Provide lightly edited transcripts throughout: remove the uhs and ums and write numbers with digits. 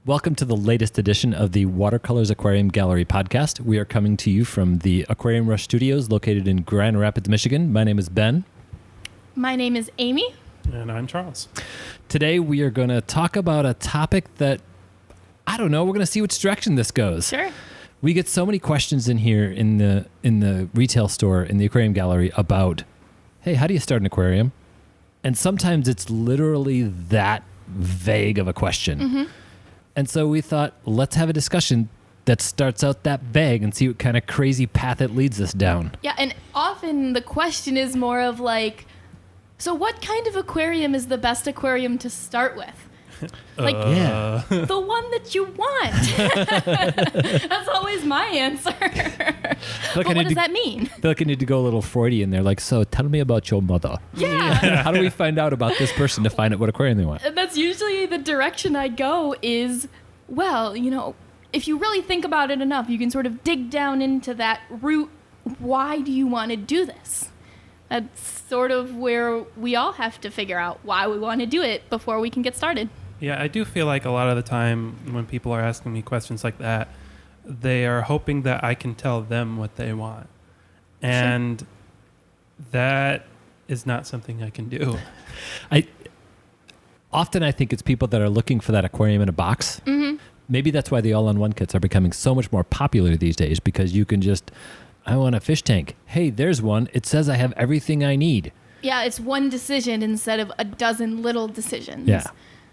Welcome to the latest edition of the Watercolors Aquarium Gallery podcast. We are coming to you from the Aquarium Rush Studios located in Grand Rapids, Michigan. My name is Ben. My name is Amy. And I'm Charles. Today we are going to talk about a topic that, I don't know, we're going to see which direction this goes. Sure. We get so many questions in here in the retail store, in the aquarium gallery about, hey, how do you start an aquarium? And sometimes it's literally that vague of a question. Mm-hmm. And so we thought, let's have a discussion that starts out that vague and see what kind of crazy path it leads us down. Yeah, and often the question is more of like, so what kind of aquarium is the best aquarium to start with? Like, the one that you want. That's always my answer. But what does that mean? I feel like I need to go a little Freudian there. Like, so tell me about your mother. Yeah. How do we find out about this person to find out what aquarium they want? And that's usually the direction I go is, well, you know, if you really think about it enough, you can sort of dig down into that root. Why do you want to do this? That's sort of where we all have to figure out why we want to do it before we can get started. Yeah, I do feel like a lot of the time when people are asking me questions like that, they are hoping that I can tell them what they want. And that is not something I can do. Often I think it's people that are looking for that aquarium in a box. Mm-hmm. Maybe that's why the all-in-one kits are becoming so much more popular these days, because you can just, I want a fish tank. Hey, there's one. It says I have everything I need. Yeah, it's one decision instead of a dozen little decisions.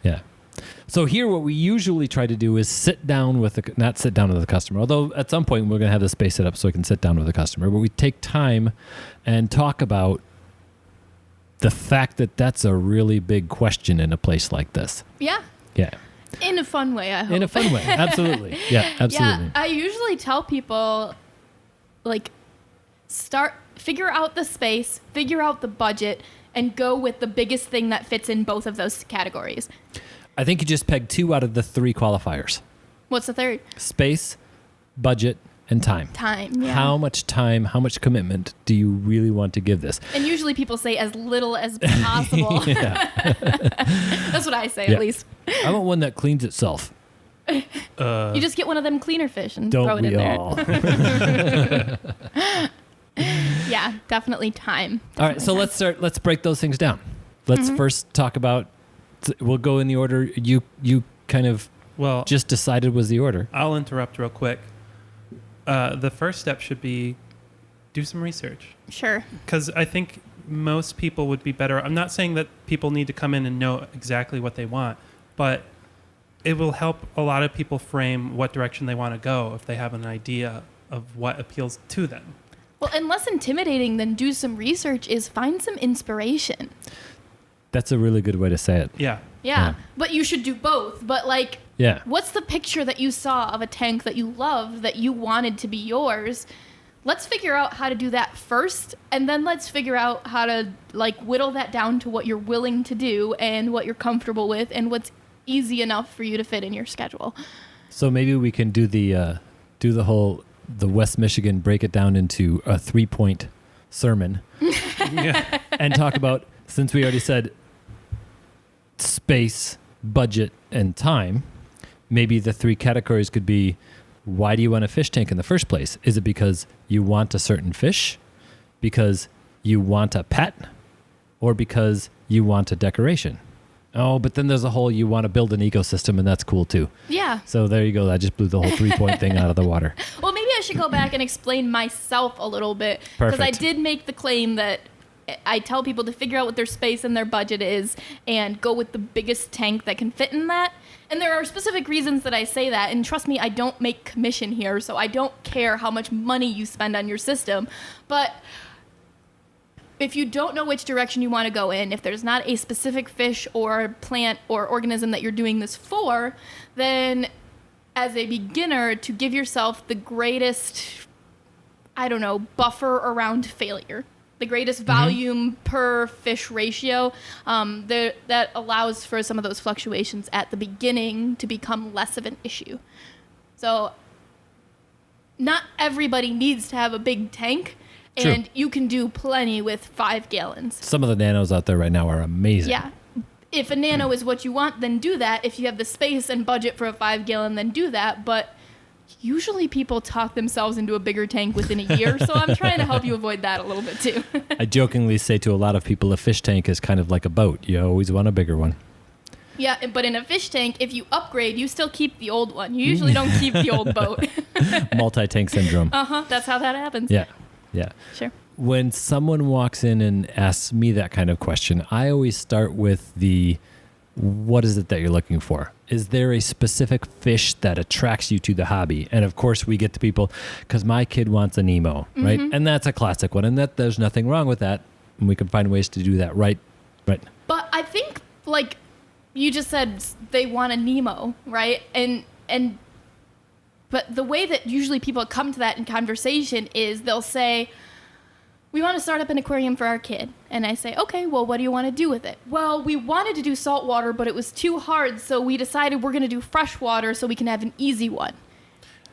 Yeah. So here what we usually try to do is not sit down with the customer, although at some point we're going to have the space set up so we can sit down with the customer, but we take time and talk about the fact that that's a really big question in a place like this. Yeah. Yeah. In a fun way, I hope. In a fun way. Absolutely. Yeah, absolutely. Yeah, I usually tell people, like, figure out the space, figure out the budget, and go with the biggest thing that fits in both of those categories. I think you just pegged 2 out of the 3 qualifiers. What's the third? Space, budget, and time. Time, yeah. How much time, how much commitment do you really want to give this? And usually people say as little as possible. That's what I say, at least. I want one that cleans itself. You just get one of them cleaner fish and Don't throw it we in there. all? Yeah, definitely time. All right, so let's break those things down. Let's first talk about, we'll go in the order you kind of just decided was the order. I'll interrupt real quick. The first step should be do some research. Sure. Because I think most people would be better. I'm not saying that people need to come in and know exactly what they want, but it will help a lot of people frame what direction they want to go if they have an idea of what appeals to them. Well, and less intimidating than do some research is find some inspiration. That's a really good way to say it. Yeah. But you should do both. But what's the picture that you saw of a tank that you loved, that you wanted to be yours? Let's figure out how to do that first, and then let's figure out how to whittle that down to what you're willing to do and what you're comfortable with and what's easy enough for you to fit in your schedule. So maybe we can do the West Michigan, break it down into a 3-point sermon and talk about, since we already said space, budget, and time, maybe the 3 categories could be, why do you want a fish tank in the first place? Is it because you want a certain fish, because you want a pet, or because you want a decoration? Oh, but then there's a whole, you want to build an ecosystem, and that's cool too. Yeah. So there you go. I just blew the whole 3-point thing out of the water. Well, maybe I should go back and explain myself a little bit. Because I did make the claim that I tell people to figure out what their space and their budget is and go with the biggest tank that can fit in that. And there are specific reasons that I say that. And trust me, I don't make commission here, so I don't care how much money you spend on your system. But if you don't know which direction you want to go in, if there's not a specific fish or plant or organism that you're doing this for, then as a beginner, to give yourself the greatest, buffer around failure, the greatest volume per fish ratio, that allows for some of those fluctuations at the beginning to become less of an issue. So not everybody needs to have a big tank. True. And you can do plenty with 5 gallons. Some of the nanos out there right now are amazing. Yeah. if a nano is what you want, then do that. If you have the space and budget for a 5-gallon, then do that. But usually people talk themselves into a bigger tank within a year, so I'm trying to help you avoid that a little bit too. I jokingly say to a lot of people, a fish tank is kind of like a boat. You always want a bigger one. Yeah, but in a fish tank, if you upgrade, you still keep the old one. You usually don't keep the old boat. Multi-tank syndrome. That's how that happens. Yeah. Sure. When someone walks in and asks me that kind of question, I always start with what is it that you're looking for? Is there a specific fish that attracts you to the hobby? And of course we get to people, because my kid wants a Nemo, right? And that's a classic one. And there's nothing wrong with that. And we can find ways to do that, right? Right. But I think, like you just said, they want a Nemo, right? But the way that usually people come to that in conversation is they'll say, we want to start up an aquarium for our kid. And I say, okay, well, what do you want to do with it? Well, we wanted to do saltwater, but it was too hard, so we decided we're going to do freshwater so we can have an easy one.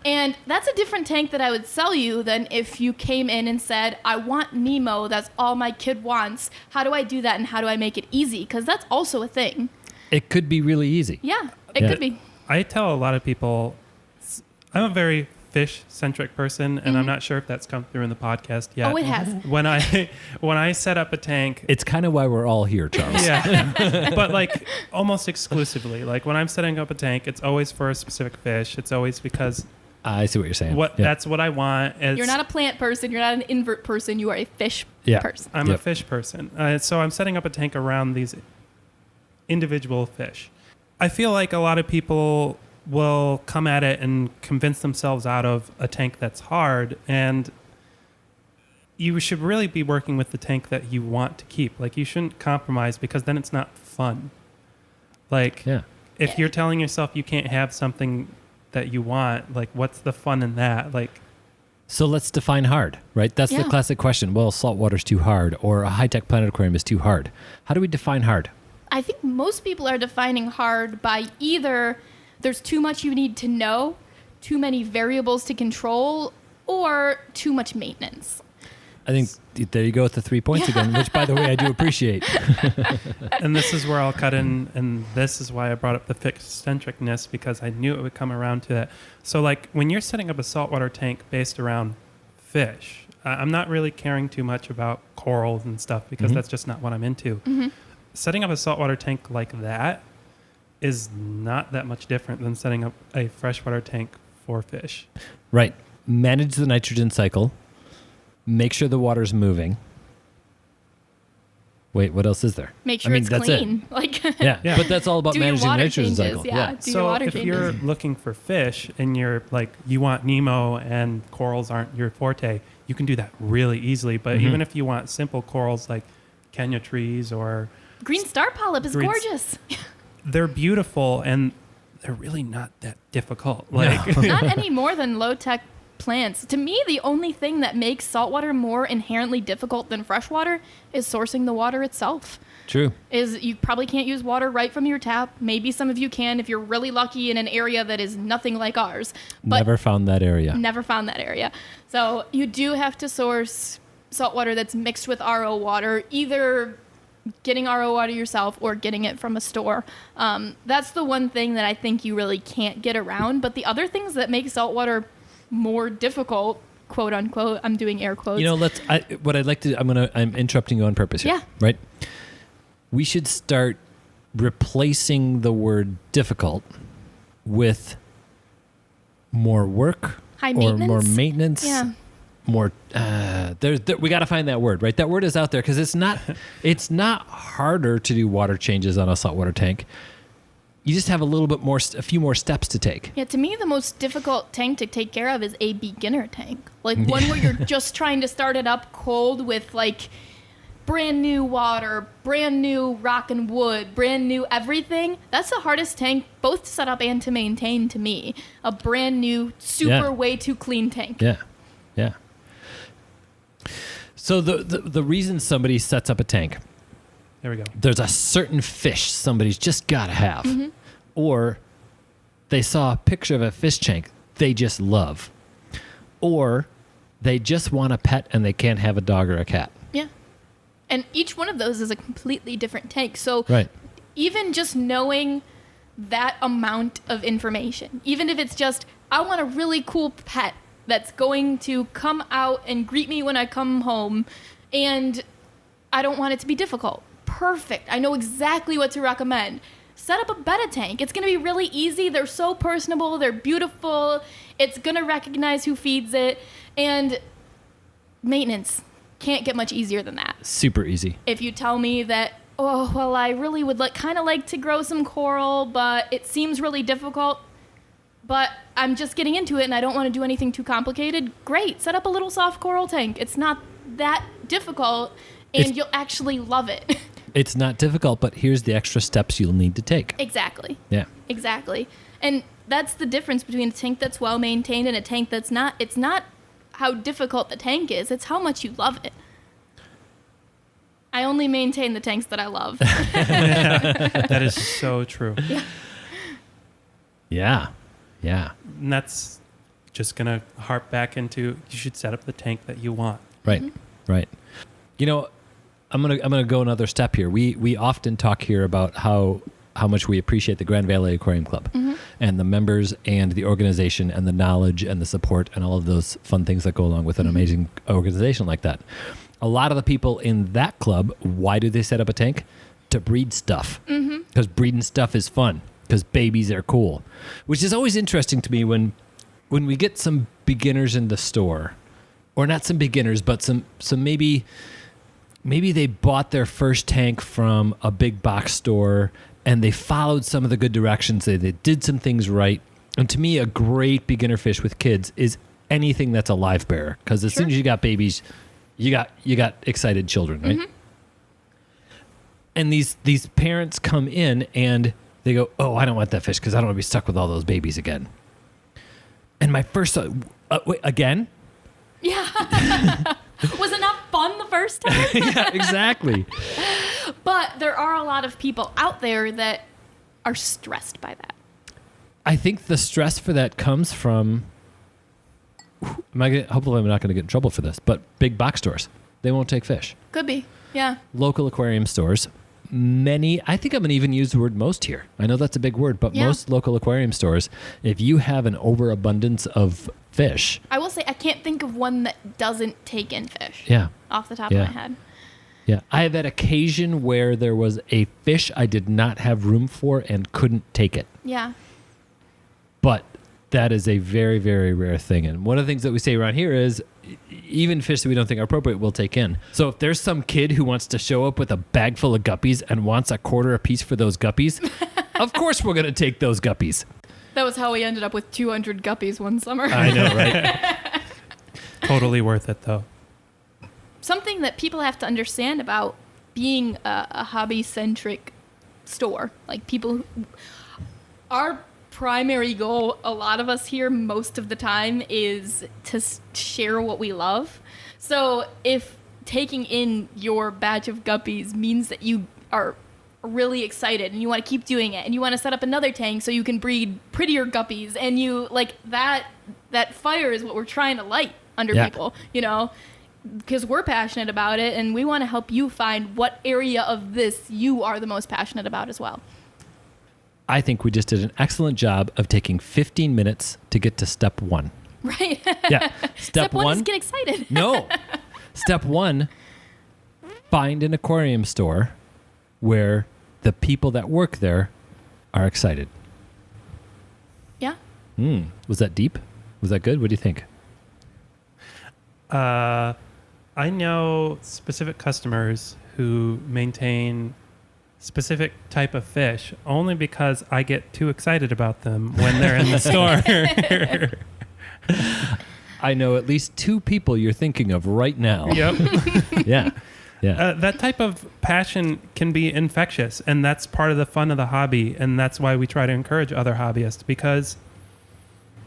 And that's a different tank that I would sell you than if you came in and said, I want Nemo, that's all my kid wants. How do I do that and how do I make it easy? Because that's also a thing. It could be really easy. Yeah, it could be. I tell a lot of people, I'm a very fish-centric person, and I'm not sure if that's come through in the podcast yet. Oh, it has. When I set up a tank, It's kind of why we're all here, Charles. yeah, but like almost exclusively, like when I'm setting up a tank, it's always for a specific fish. It's always because I see what you're saying. that's what I want. You're not a plant person. You're not an invert person. You are a fish person. I'm a fish person. So I'm setting up a tank around these individual fish. I feel like a lot of people will come at it and convince themselves out of a tank that's hard, and you should really be working with the tank that you want to keep. Like, you shouldn't compromise, because then it's not fun. Like, if you're telling yourself you can't have something that you want, like, what's the fun in that? Like, so let's define hard, right? That's the classic question. Well, saltwater's too hard, or a high-tech planet aquarium is too hard. How do we define hard? I think most people are defining hard by either there's too much you need to know, too many variables to control, or too much maintenance. I think there you go with the 3 points again, which, by the way, I do appreciate. And this is where I'll cut in, and this is why I brought up the fish-centricness, because I knew it would come around to that. So, like, when you're setting up a saltwater tank based around fish, I'm not really caring too much about corals and stuff, because that's just not what I'm into. Setting up a saltwater tank like that is not that much different than setting up a freshwater tank for fish. Right. Manage the nitrogen cycle. Make sure the water's moving. Wait, what else is there? Make sure it's that's clean. Yeah, but that's all about Do your managing the water nitrogen changes, cycle. yeah. Do your So water if changes. you're looking for fish and you're like, you want Nemo and corals aren't your forte, you can do that really easily. But even if you want simple corals like Kenya trees or Green star polyp is gorgeous. they're beautiful and they're really not that difficult. Like, Not any more than low-tech plants. To me, the only thing that makes saltwater more inherently difficult than freshwater is sourcing the water itself. True. Is you probably can't use water right from your tap. Maybe some of you can if you're really lucky in an area that is nothing like ours. But Never found that area. Never found that area. So you do have to source saltwater that's mixed with RO water, either getting RO water yourself or getting it from a store. That's the one thing that I think you really can't get around. But the other things that make saltwater more difficult, quote unquote, I'm doing air quotes. You know, I'm interrupting you on purpose here. Yeah. Right? We should start replacing the word difficult with more work High or maintenance? more maintenance. Yeah. More, we got to find that word, right? That word is out there because it's not harder to do water changes on a saltwater tank. You just have a few more steps to take. Yeah, to me, the most difficult tank to take care of is a beginner tank. Like one where you're just trying to start it up cold with like brand new water, brand new rock and wood, brand new everything. That's the hardest tank both to set up and to maintain to me. A brand new, way too clean tank. Yeah. Yeah. So the reason somebody sets up a tank, there we go. there's a certain fish somebody's just got to have. Or they saw a picture of a fish tank they just love. Or they just want a pet and they can't have a dog or a cat. Yeah. And each one of those is a completely different tank. So Right. even just knowing that amount of information, even if it's just, I want a really cool pet that's going to come out and greet me when I come home, and I don't want it to be difficult. Perfect. I know exactly what to recommend. Set up a betta tank. It's going to be really easy. They're so personable. They're beautiful. It's going to recognize who feeds it. And maintenance can't get much easier than that. Super easy. If you tell me that, oh, well, I really would kind of like to grow some coral, but it seems really difficult, but I'm just getting into it and I don't want to do anything too complicated, great. Set up a little soft coral tank. It's not that difficult, and you'll actually love it. It's not difficult, but here's the extra steps you'll need to take. Exactly. Yeah. Exactly. And that's the difference between a tank that's well maintained and a tank that's not. It's not how difficult the tank is, it's how much you love it. I only maintain the tanks that I love. That is so true. Yeah. Yeah. And that's just going to harp back into, you should set up the tank that you want. Right. Right. You know, I'm gonna go another step here. We often talk here about how much we appreciate the Grand Valley Aquarium Club and the members and the organization and the knowledge and the support and all of those fun things that go along with an amazing organization like that. A lot of the people in that club, why do they set up a tank? To breed stuff. Because breeding stuff is fun. Because babies are cool. Which is always interesting to me when we get some beginners in the store, or not some beginners, but some maybe they bought their first tank from a big box store and they followed some of the good directions. They did some things right. And to me, a great beginner fish with kids is anything that's a live bearer. Because as soon as you got babies, you got excited children, right? And these parents come in and they go, oh, I don't want that fish because I don't want to be stuck with all those babies again. And my first thought, wait, again? Yeah. Was it not fun the first time? Yeah, exactly. But there are a lot of people out there that are stressed by that. I think the stress for that comes from, hopefully I'm not going to get in trouble for this, but big box stores. They won't take fish. Could be, yeah. Local aquarium stores. I think I'm going to even use the word most here. I know that's a big word, but most local aquarium stores, if you have an overabundance of fish. I will say I can't think of one that doesn't take in fish. Yeah. Off the top of my head. Yeah. I have that occasion where there was a fish I did not have room for and couldn't take it. Yeah. But that is a very, very rare thing. And one of the things that we say around here is even fish that we don't think are appropriate, we'll take in. So if there's some kid who wants to show up with a bag full of guppies and wants a quarter a piece for those guppies, of course we're going to take those guppies. That was how we ended up with 200 guppies one summer. I know, right? Totally worth it, though. Something that people have to understand about being a hobby-centric store, like people, our primary goal, a lot of us here most of the time, is to share what we love. So if taking in your batch of guppies means that you are really excited and you want to keep doing it and you want to set up another tank so you can breed prettier guppies, and you like that fire is what we're trying to light under people, you know, because we're passionate about it and we want to help you find what area of this you are the most passionate about as well. I think we just did an excellent job of taking 15 minutes to get to step one. Right. Yeah. Step one is get excited. No. Step one, find an aquarium store where the people that work there are excited. Yeah. Was that deep? Was that good? What do you think? I know specific customers who maintain specific type of fish only because I get too excited about them when they're in the store. I know at least two people you're thinking of right now. Yep. Yeah. Yeah. That type of passion can be infectious, and that's part of the fun of the hobby, and that's why we try to encourage other hobbyists, because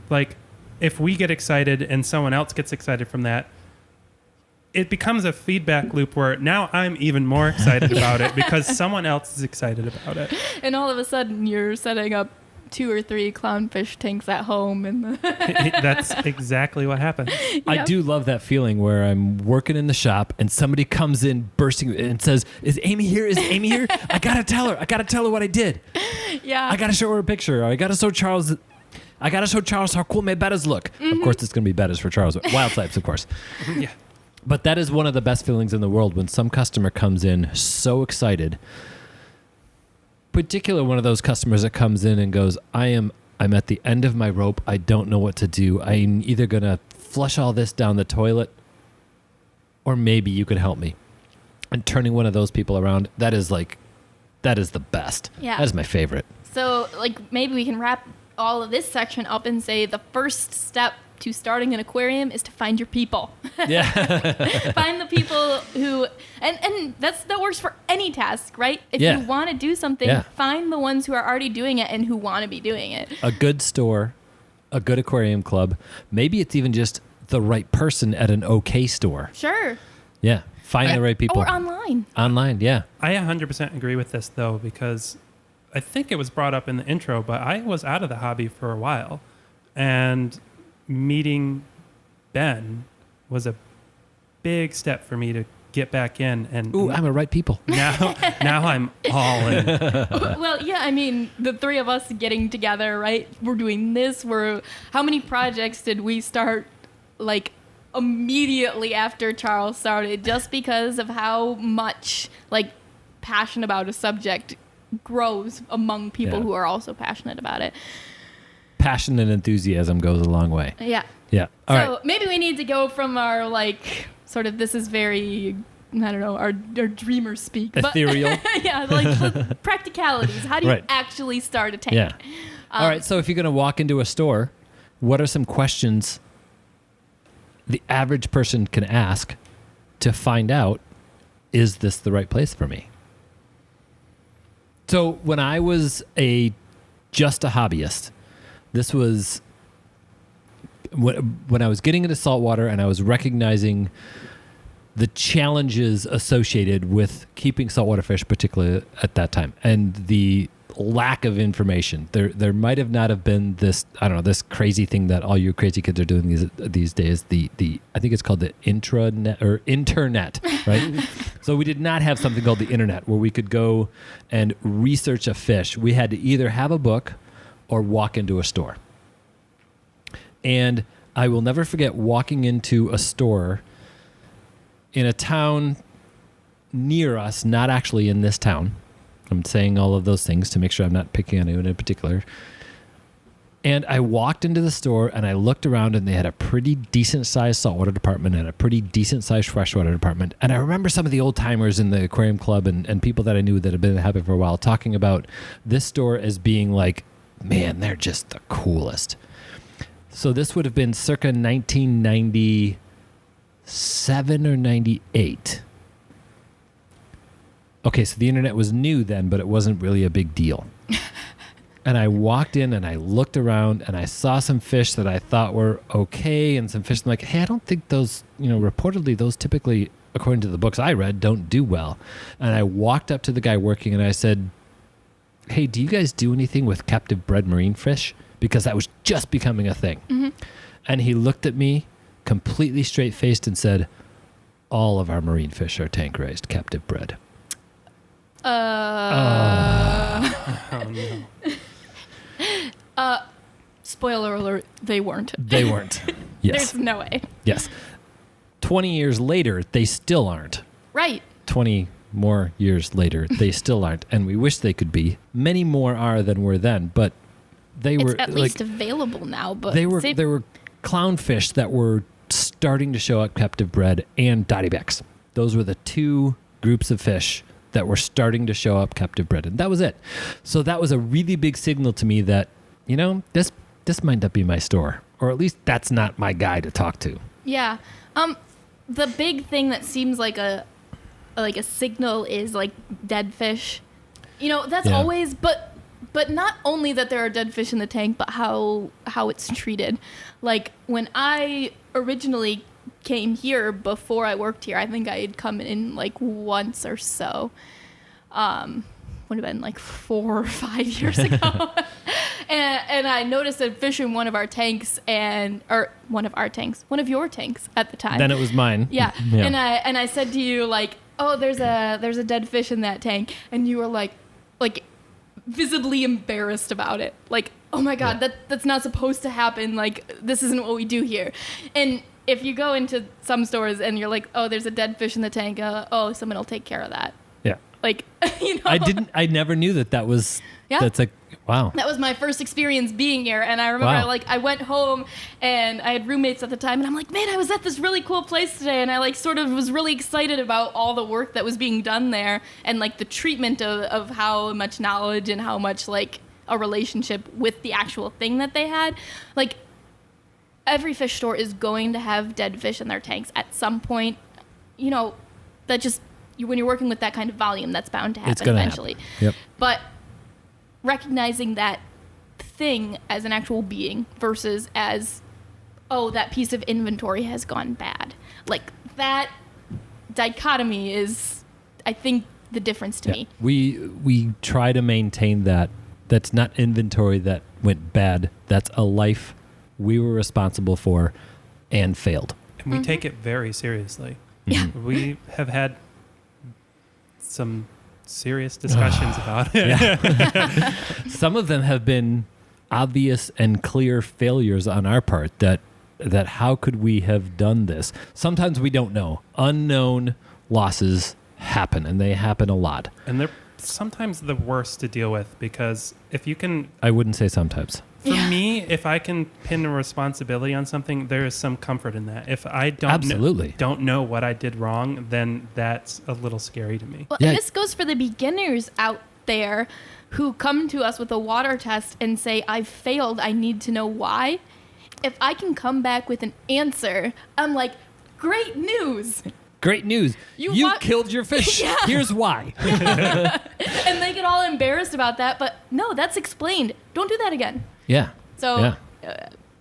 like if we get excited and someone else gets excited from that, it becomes a feedback loop where now I'm even more excited about it because someone else is excited about it. And all of a sudden you're setting up 2 or 3 clownfish tanks at home. And That's exactly what happened. Yep. I do love that feeling where I'm working in the shop and somebody comes in bursting and says, "Is Amy here? Is Amy here? I gotta tell her. I gotta tell her what I did. Yeah. I gotta show her a picture. Or I gotta show Charles how cool my bettas look." Of course, it's gonna be bettas for Charles. Wild types, of course. Yeah. But that is one of the best feelings in the world when some customer comes in so excited. Particularly one of those customers that comes in and goes, I'm at the end of my rope. I don't know what to do. I'm either going to flush all this down the toilet or maybe you could help me. And turning one of those people around, that is the best. Yeah. That is my favorite. So, like, maybe we can wrap all of this section up and say the first step to starting an aquarium is to find your people. Yeah. Find the people who, and that works for any task, right? If Yeah. you want to do something, Yeah. find the ones who are already doing it and who want to be doing it. A good store, a good aquarium club. Maybe it's even just the right person at an okay store. Sure. Yeah. Find the right people. Or online. Online, yeah. I 100% agree with this, though, because I think it was brought up in the intro, but I was out of the hobby for a while. And meeting Ben was a big step for me to get back in. And Ooh, I'm a right people. now I'm all in. Well, yeah, I mean, the 3 of us getting together, right? We're doing this. How many projects did we start, like, immediately after Charles started, just because of how much, like, passion about a subject grows among people who are also passionate about it. Passion and enthusiasm goes a long way. Yeah. Yeah. All right. So maybe we need to go from our, like, sort of, this is very, I don't know, our dreamers speak. Ethereal. But, yeah, like the practicalities. How do you actually start a tank? Yeah. All right. So if you're going to walk into a store, what are some questions the average person can ask to find out, is this the right place for me? So when I was just a hobbyist, this was when I was getting into saltwater and I was recognizing the challenges associated with keeping saltwater fish, particularly at that time, and the lack of information. There might have not have been this, I don't know, this crazy thing that all you crazy kids are doing these days. The I think it's called the intranet or internet, right? So we did not have something called the internet where we could go and research a fish. We had to either have a book or walk into a store. And I will never forget walking into a store in a town near us, not actually in this town. I'm saying all of those things to make sure I'm not picking on anyone in particular. And I walked into the store and I looked around and they had a pretty decent sized saltwater department and a pretty decent sized freshwater department. And I remember some of the old timers in the aquarium club and people that I knew that had been in the habit for a while talking about this store as being like, man, they're just the coolest. So this would have been circa 1997 or 98. Okay, so the internet was new then, but it wasn't really a big deal. And I walked in and I looked around and I saw some fish that I thought were okay and some fish I'm like, hey, I don't think those, reportedly those typically, according to the books I read, don't do well. And I walked up to the guy working and I said, hey, do you guys do anything with captive bred marine fish? Because that was just becoming a thing. Mm-hmm. And he looked at me completely straight-faced and said, all of our marine fish are tank raised, captive bred. Oh, no. Spoiler alert, they weren't. They weren't. Yes. There's no way. Yes. 20 years later, they still aren't. Right. 20 more years later, they still aren't. And we wish they could be. Many more are than were then, but they were at least available now, but they were clownfish that were starting to show up captive bred and dottybacks. Those were the two groups of fish that were starting to show up captive bred, and that was it. So that was a really big signal to me that this might not be my store, or at least that's not my guy to talk to. Yeah. The big thing that seems like a signal is like dead fish. That's always but not only that there are dead fish in the tank, but how it's treated. Like when I originally came here before I worked here, I think I had come in like once or so. would have been like 4 or 5 years ago. And I noticed a fish in one of your tanks at the time. Then it was mine. Yeah. And I said to you, like, oh, there's a dead fish in that tank. And you were like visibly embarrassed about it. Like, oh my God, that's not supposed to happen. Like, this isn't what we do here. And if you go into some stores and you're like, oh, there's a dead fish in the tank. Oh, someone will take care of that. Yeah. Like, you know. I never knew that was, that's like, wow. That was my first experience being here. And I remember I went home and I had roommates at the time and I'm like, man, I was at this really cool place today. And I like sort of was really excited about all the work that was being done there and like the treatment of how much knowledge and how much like a relationship with the actual thing that they had. Like, every fish store is going to have dead fish in their tanks at some point. You know, that just, when you're working with that kind of volume, that's bound to happen eventually. Happen. Yep. But recognizing that thing as an actual being versus as, oh, that piece of inventory has gone bad. Like, that dichotomy is, I think, the difference to me. We try to maintain that. That's not inventory that went bad. That's a life we were responsible for and failed. And we take it very seriously. Yeah. We have had some serious discussions about it. Yeah. Some of them have been obvious and clear failures on our part that how could we have done this? Sometimes we don't know. Unknown losses happen, and they happen a lot. And they're sometimes the worst to deal with because if you can... I wouldn't say sometimes. For me, if I can pin a responsibility on something, there is some comfort in that. If I don't know what I did wrong, then that's a little scary to me. Well, and this goes for the beginners out there who come to us with a water test and say, I've failed, I need to know why. If I can come back with an answer, I'm like, great news. Great news. You killed your fish. Yeah. Here's why. And they get all embarrassed about that, but no, that's explained. Don't do that again. Yeah. So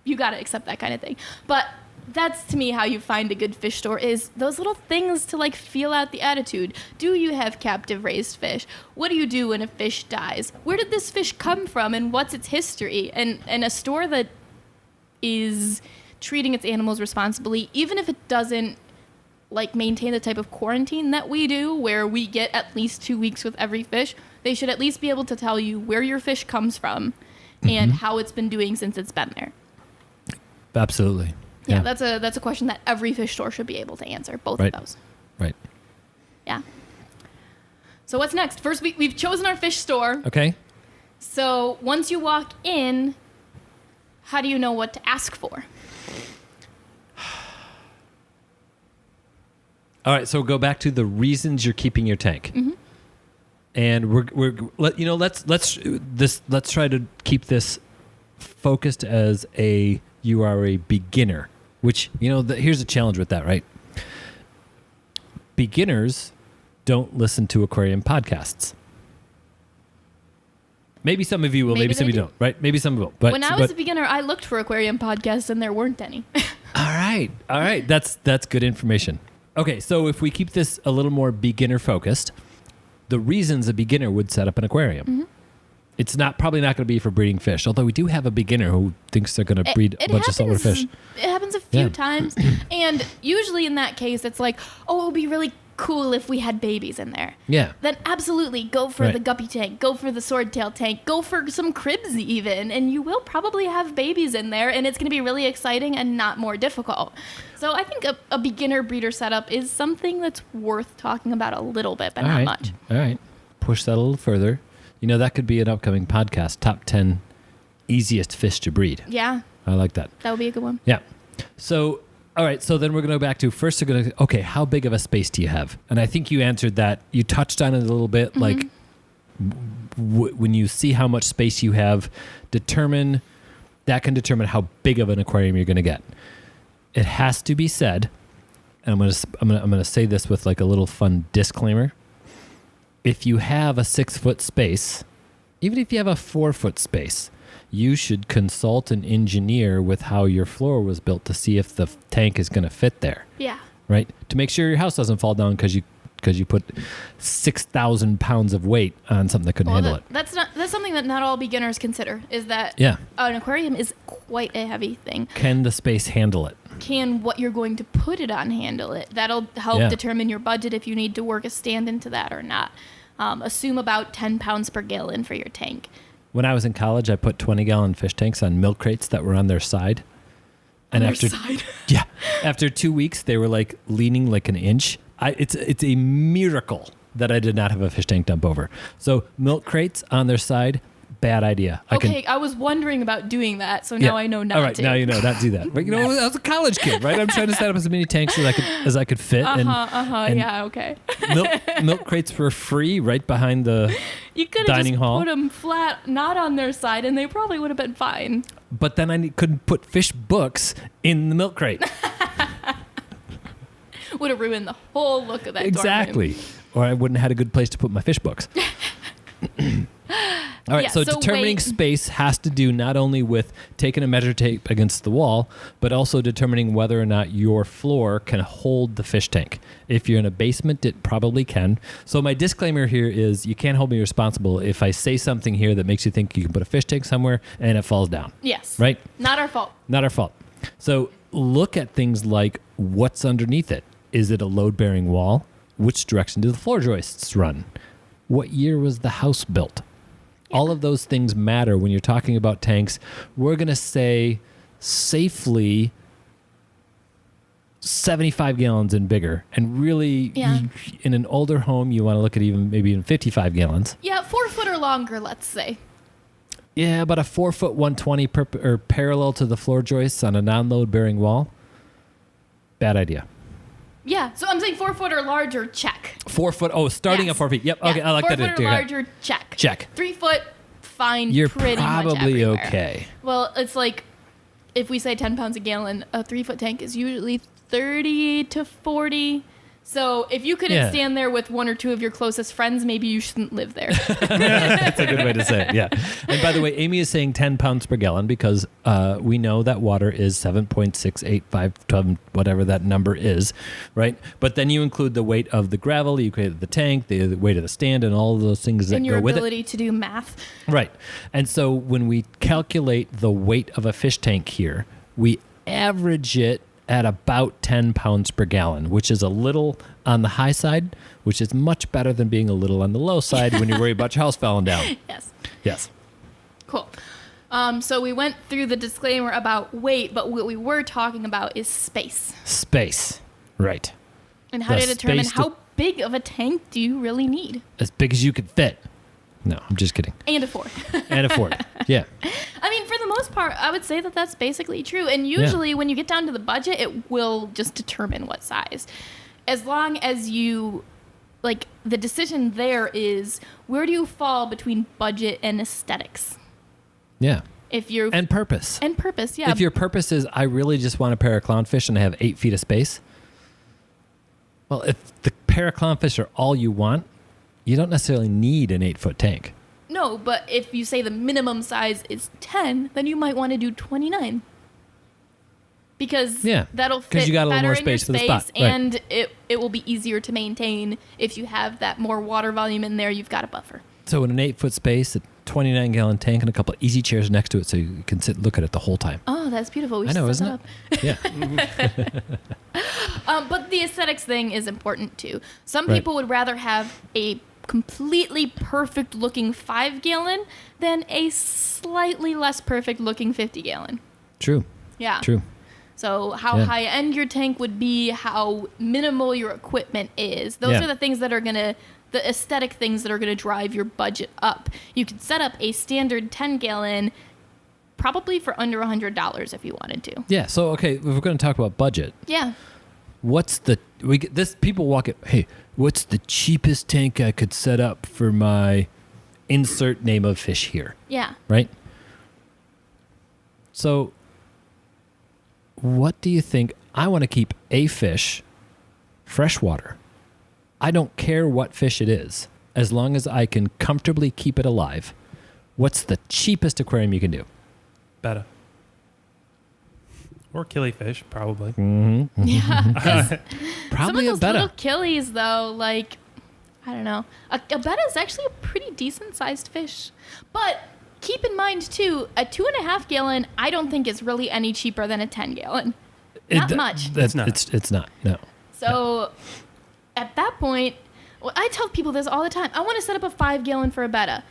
you got to accept that kind of thing. But that's, to me, how you find a good fish store is those little things to, like, feel out the attitude. Do you have captive raised fish? What do you do when a fish dies? Where did this fish come from, and what's its history? And a store that is treating its animals responsibly, even if it doesn't, like, maintain the type of quarantine that we do, where we get at least 2 weeks with every fish, they should at least be able to tell you where your fish comes from and how it's been doing since it's been there. Absolutely. Yeah, that's a question that every fish store should be able to answer, both of those. Right. Yeah. So what's next? First, we've chosen our fish store. Okay. So once you walk in, how do you know what to ask for? All right, so go back to the reasons you're keeping your tank. Mm-hmm. And let's try to keep this focused as you are a beginner, which, here's a challenge with that, right? Beginners don't listen to aquarium podcasts. Maybe some of you will, maybe some of you don't, right? Maybe some will. But when I was a beginner, I looked for aquarium podcasts and there weren't any. All right. That's good information. Okay, so if we keep this a little more beginner focused, the reasons a beginner would set up an aquarium. It's probably not going to be for breeding fish, although we do have a beginner who thinks they're going to breed a bunch of saltwater fish. It happens a few times, and usually in that case, it's like, oh, it would be really cool if we had babies in there. Yeah. Then absolutely go for the guppy tank, go for the swordtail tank, go for some cribs even, and you will probably have babies in there, and it's going to be really exciting and not more difficult. So I think a beginner breeder setup is something that's worth talking about a little bit, but not much. All right. Push that a little further. That could be an upcoming podcast, top 10 easiest fish to breed. Yeah. I like that. That would be a good one. Yeah. So, all right. So then we're going to go back to first, okay, how big of a space do you have? And I think you answered that. You touched on it a little bit. Like when you see how much space you have, that can determine how big of an aquarium you're going to get. It has to be said, and I'm going to say this with like a little fun disclaimer. If you have a 6-foot space, even if you have a 4-foot space, you should consult an engineer with how your floor was built to see if the tank is going to fit there. Yeah. Right? To make sure your house doesn't fall down because because you put 6,000 pounds of weight on something that couldn't handle it. That's something that not all beginners consider, is that an aquarium is quite a heavy thing. Can the space handle it? Can what you're going to put it on handle it? That'll help determine your budget if you need to work a stand into that or not. Assume about 10 pounds per gallon for your tank. When I was in college, I put 20-gallon fish tanks on milk crates that were on their side. And after 2 weeks, they were like leaning like an inch. It's a miracle that I did not have a fish tank dump over. So milk crates on their side, bad idea. I was wondering about doing that, so now I know not to. All right, now you know not to do that. But I was a college kid, right? I'm trying to set up as many tanks as I could fit. Okay. Milk crates were free right behind the dining hall. Put them flat, not on their side, and they probably would have been fine. But then I couldn't put fish books in the milk crate. Would have ruined the whole look of that Exactly. dorm room. Or I wouldn't have had a good place to put my fish books. All right, so determining space has to do not only with taking a measure tape against the wall, but also determining whether or not your floor can hold the fish tank. If you're in a basement, it probably can. So my disclaimer here is you can't hold me responsible if I say something here that makes you think you can put a fish tank somewhere and it falls down. Yes. Right? Not our fault. Not our fault. So look at things like what's underneath it. Is it a load-bearing wall? Which direction do the floor joists run? What year was the house built? All of those things matter when you're talking about tanks. We're going to say safely 75 gallons and bigger. And really, in an older home, you want to look at maybe 55 gallons. Yeah, 4 foot or longer, let's say. Yeah, about a 4 foot 120 or parallel to the floor joists on a non-load bearing wall. Bad idea. Yeah, so I'm saying 4 foot or larger, check. 4 foot. Oh, starting at 4 feet. Yep. Okay, I like that. 4 foot or larger, check. Check. 3 foot, fine. You're pretty much probably everywhere. okay. Well, it's like if we say 10 pounds a gallon, a 3 foot tank is usually 30 to 40. So if you couldn't stand there with 1 or 2 of your closest friends, maybe you shouldn't live there. That's a good way to say it, yeah. And by the way, Amy is saying 10 pounds per gallon because we know that water is 7.685 ton, whatever that number is, right? But then you include the weight of the gravel, you create the tank, the weight of the stand, and all of those things that go with it. And your ability to do math. Right. And so when we calculate the weight of a fish tank here, we average it at about 10 pounds per gallon, which is a little on the high side, which is much better than being a little on the low side when you worry about your house falling down. Yes. Cool. So we went through the disclaimer about weight, but what we were talking about is space. Space. Right. And how to determine how big of a tank do you really need? As big as you could fit. No, I'm just kidding. And afford. Yeah. I mean, for the most part, I would say that that's basically true. And usually when you get down to the budget, it will just determine what size. As long as you, like, the decision there is where do you fall between budget and aesthetics? Yeah. And purpose. And purpose, yeah. If your purpose is, I really just want a pair of clownfish and I have 8 feet of space, well, if the pair of clownfish are all you want, you don't necessarily need an 8-foot tank. No, but if you say the minimum size is 10, then you might want to do 29. Because that'll fit you got a little better more in your space for the space, spot. and it will be easier to maintain if you have that more water volume in there. You've got a buffer. So in an 8-foot space, a 29-gallon tank and a couple of easy chairs next to it so you can sit and look at it the whole time. Oh, that's beautiful. We I know, should isn't it? Yeah. But the aesthetics thing is important too. Some people would rather have a completely perfect looking 5-gallon than a slightly less perfect looking 50-gallon. True. Yeah. True. So how high end your tank would be, how minimal your equipment is. Those are the things that are the aesthetic things that are going to drive your budget up. You could set up a standard 10-gallon probably for under $100 if you wanted to. Yeah. So, okay, if we're going to talk about budget. Yeah. People walk it, hey, what's the cheapest tank I could set up for my insert name of fish here? Yeah. Right? So, what do you think? I want to keep a fish freshwater. I don't care what fish it is, as long as I can comfortably keep it alive. What's the cheapest aquarium you can do? Better. Or killifish, probably. Mm-hmm. Yeah. Probably some a of those betta. little killies, though, like, I don't know. A betta is actually a pretty decent-sized fish. But keep in mind, too, a 2.5 gallon, I don't think is really any cheaper than a 10 gallon. Not much. It's not. It's not. No. So at that point, well, I tell people this all the time. I want to set up a 5 gallon for a betta.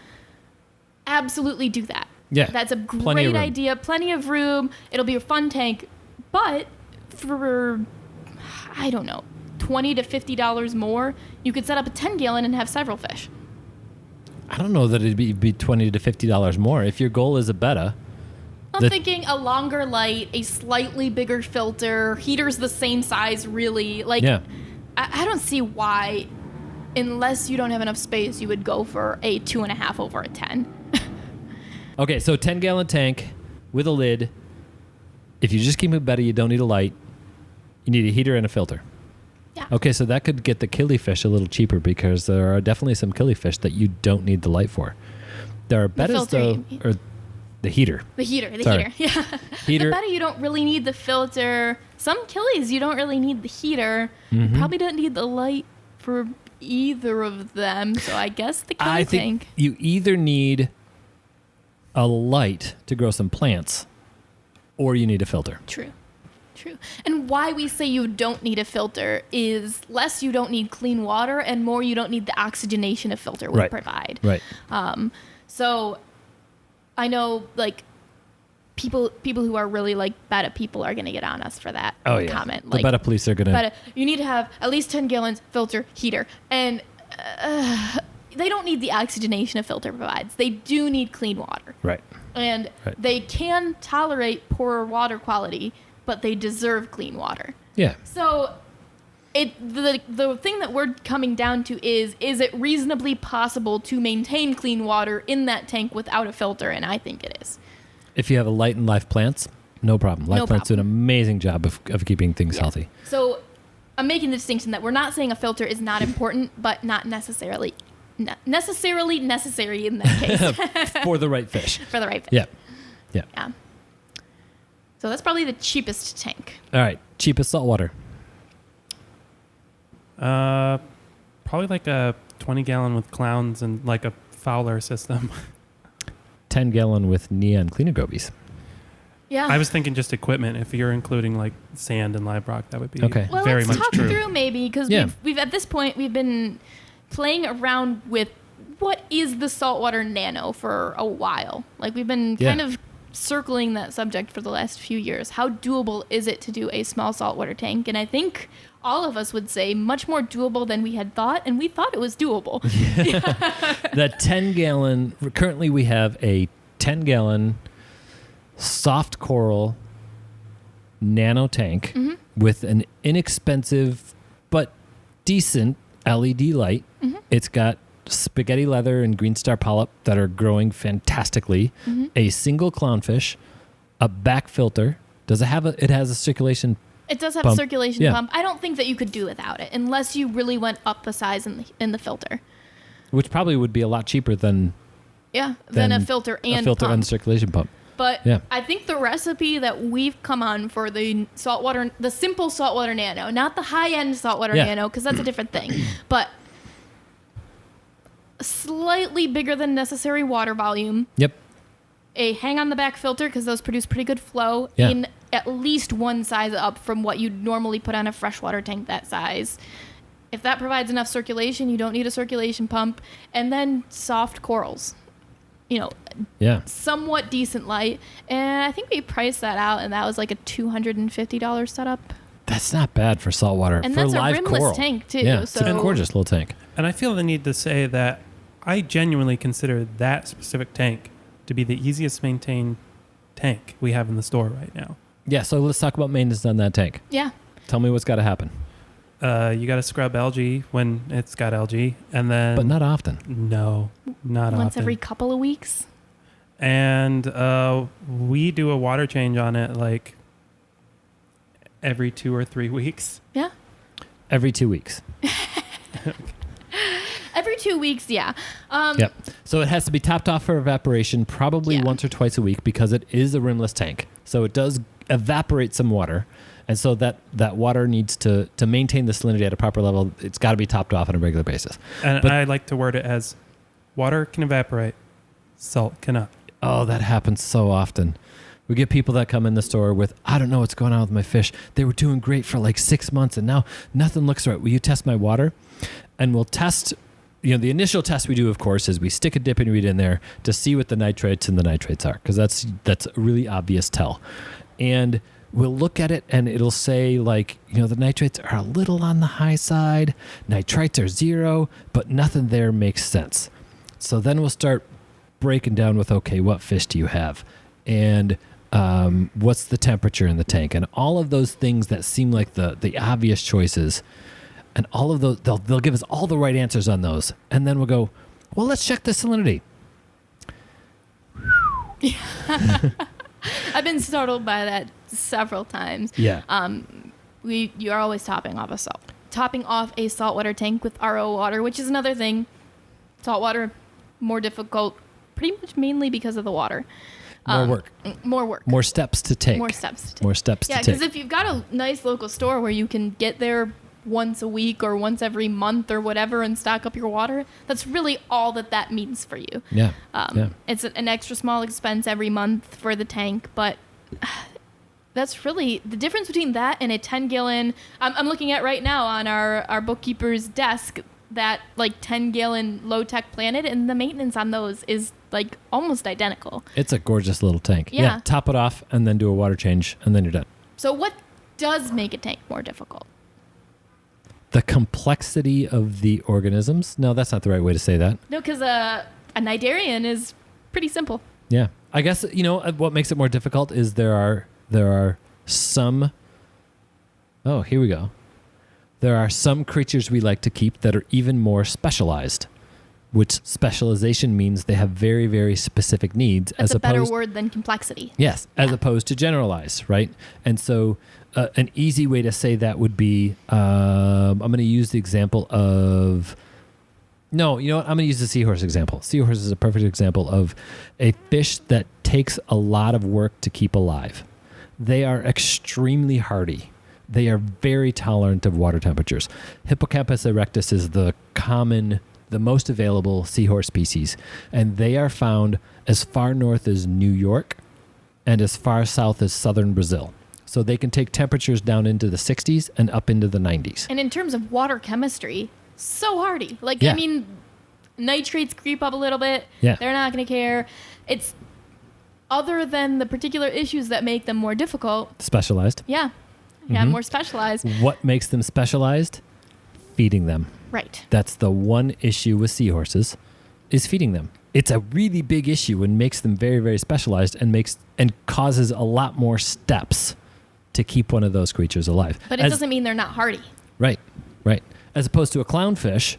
Absolutely do that. Yeah. That's a Plenty of great room. idea. Plenty of room. It'll be a fun tank. But for, I don't know, $20 to $50 more, you could set up a 10 gallon and have several fish. I don't know that it'd be $20 to $50 more. If your goal is a betta, I'm thinking a longer light, a slightly bigger filter, heater's the same size, really. Like, yeah. I don't see why, unless you don't have enough space, you would go for a 2.5 over a 10. Okay, so 10-gallon tank with a lid. If you just keep it better, you don't need a light. You need a heater and a filter. Yeah. Okay, so that could get the killifish a little cheaper because there are definitely some killifish that you don't need the light for. There are bettas, though, or the heater. The heater, Sorry. yeah. Heater. The betta, you don't really need the filter. Some killies, you don't really need the heater. You probably don't need the light for either of them. So I guess the killie I think tank. you either need a light to grow some plants or you need a filter. True. And why we say you don't need a filter is less you don't need clean water and more you don't need the oxygenation a filter would provide. Right. So I know, like, people who are really, like, betta people are going to get on us for that comment. The betta police are going to... Betta, you need to have at least 10 gallons, filter, heater. And they don't need the oxygenation a filter provides. They do need clean water. Right. And they can tolerate poor water quality, but they deserve clean water. Yeah. So the thing that we're coming down to is it reasonably possible to maintain clean water in that tank without a filter? And I think it is. If you have a light and live plants, no problem. Live plants do an amazing job of keeping things healthy. So I'm making the distinction that we're not saying a filter is not important, but not necessarily necessary in that case. For the right fish. For the right fish. Yeah. So that's probably the cheapest tank. All right. Cheapest saltwater. Probably like a 20-gallon with clowns and like a Fowler system. 10-gallon with neon cleaner gobies. Yeah. I was thinking just equipment. If you're including like sand and live rock, that would be Well, very let's much talk true. through maybe because we've at this point we've been playing around with what is the saltwater nano for a while. Like we've been kind of circling that subject for the last few years. How doable is it to do a small saltwater tank? And I think all of us would say much more doable than we had thought, and we thought it was doable. The 10-gallon, currently we have a 10-gallon soft coral nano tank with an inexpensive but decent LED light. It's got spaghetti leather and green star polyp that are growing fantastically, a single clownfish, a back filter. Does it have it has a circulation It does have pump. a circulation pump. I don't think that you could do without it unless you really went up a size in the filter. Which probably would be a lot cheaper than than a filter and pump. and circulation pump. But I think the recipe that we've come on for the simple saltwater nano, not the high-end saltwater nano, because that's a different thing, but slightly bigger than necessary water volume. Yep. A hang on the back filter because those produce pretty good flow in at least one size up from what you'd normally put on a freshwater tank that size. If that provides enough circulation, you don't need a circulation pump. And then soft corals. Somewhat decent light. And I think we priced that out, and that was like a $250 setup. That's not bad for saltwater. And for that's a live rimless coral. tank, too. Yeah, so it's a gorgeous little tank. And I feel the need to say that I genuinely consider that specific tank to be the easiest maintained tank we have in the store right now. Yeah, so let's talk about maintenance on that tank. Yeah. Tell me what's got to happen. You got to scrub algae when it's got algae, and then... But not often. No, not often. Once every couple of weeks. And we do a water change on it like every 2 or 3 weeks. Yeah. Every 2 weeks. Every 2 weeks, yeah. Yep. So it has to be topped off for evaporation probably once or twice a week because it is a rimless tank. So it does evaporate some water. And so that water needs to maintain the salinity at a proper level. It's got to be topped off on a regular basis. And I like to word it as water can evaporate, salt cannot. Oh, that happens so often. We get people that come in the store with, I don't know what's going on with my fish. They were doing great for like 6 months and now nothing looks right. Will you test my water? And we'll test, the initial test we do, of course, is we stick a dipping reed in there to see what the nitrates and the nitrates are, because that's a really obvious tell. And we'll look at it and it'll say like, the nitrates are a little on the high side. Nitrites are 0, but nothing there makes sense. So then we'll start breaking down with, okay, what fish do you have? And what's the temperature in the tank? And all of those things that seem like the obvious choices. And all of those, they'll give us all the right answers on those. And then we'll go, well, let's check the salinity. I've been startled by that several times. Yeah. You are always topping off a saltwater tank with RO water, which is another thing. Saltwater, more difficult, pretty much mainly because of the water. More work. More steps to take. Yeah, because if you've got a nice local store where you can get there once a week or once every month or whatever and stock up your water, that's really all that means for you. Yeah. It's an extra small expense every month for the tank, but that's really the difference between that and a 10-gallon. I'm looking at right now on our bookkeeper's desk that like 10-gallon low-tech Planet, and the maintenance on those is like almost identical. It's a gorgeous little tank. Yeah. Top it off and then do a water change and then you're done. So what does make a tank more difficult? The complexity of the organisms. No, that's not the right way to say that. No, because a cnidarian is pretty simple. Yeah. I guess, what makes it more difficult is there are some, here we go. There are some creatures we like to keep that are even more specialized, which specialization means they have very, very specific needs. That's a better word than complexity. Yes, as opposed to generalize, right? And so an easy way to say that would be, I'm going to use the example of, no, you know what? I'm going to use the seahorse example. Seahorse is a perfect example of a fish that takes a lot of work to keep alive. They are extremely hardy. They are very tolerant of water temperatures. Hippocampus erectus is the most available seahorse species, and they are found as far north as New York and as far south as southern Brazil. So they can take temperatures down into the 60s and up into the 90s. And in terms of water chemistry, so hardy. Nitrates creep up a little bit. Yeah. They're not going to care. It's other than the particular issues that make them more difficult. Specialized. Yeah. Yeah, more specialized. What makes them specialized? Feeding them. Right. That's the one issue with seahorses, is feeding them. It's a really big issue and makes them very, very specialized and causes a lot more steps to keep one of those creatures alive. But it doesn't mean they're not hardy. Right. As opposed to a clownfish,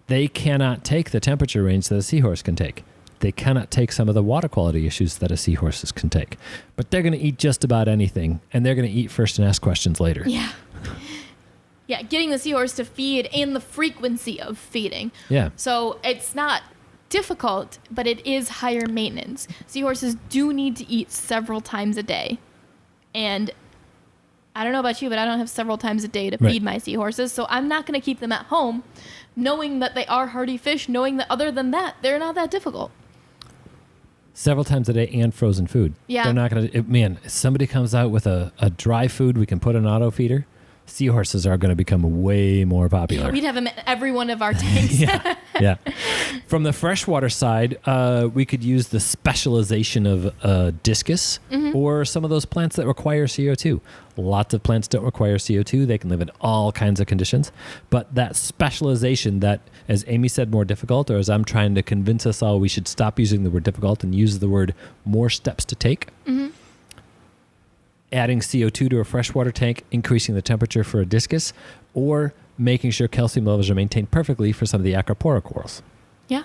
they cannot take the temperature range that a seahorse can take. They cannot take some of the water quality issues that a seahorse can take. But they're going to eat just about anything, and they're going to eat first and ask questions later. Yeah. Yeah, getting the seahorse to feed and the frequency of feeding. Yeah. So it's not difficult, but it is higher maintenance. Seahorses do need to eat several times a day. And I don't know about you, but I don't have several times a day to feed my seahorses. So I'm not going to keep them at home knowing that they are hardy fish, knowing that other than that, they're not that difficult. Several times a day and frozen food. Yeah. They're not going to, if somebody comes out with a dry food we can put in an auto feeder, seahorses are going to become way more popular. Yeah, we'd have them in every one of our tanks. Yeah. From the freshwater side, we could use the specialization of discus or some of those plants that require CO2. Lots of plants don't require CO2. They can live in all kinds of conditions. But that specialization that, as Amy said, more difficult, or as I'm trying to convince us all we should stop using the word difficult and use the word more steps to take. Adding CO2 to a freshwater tank, increasing the temperature for a discus, or making sure calcium levels are maintained perfectly for some of the acropora corals. Yeah.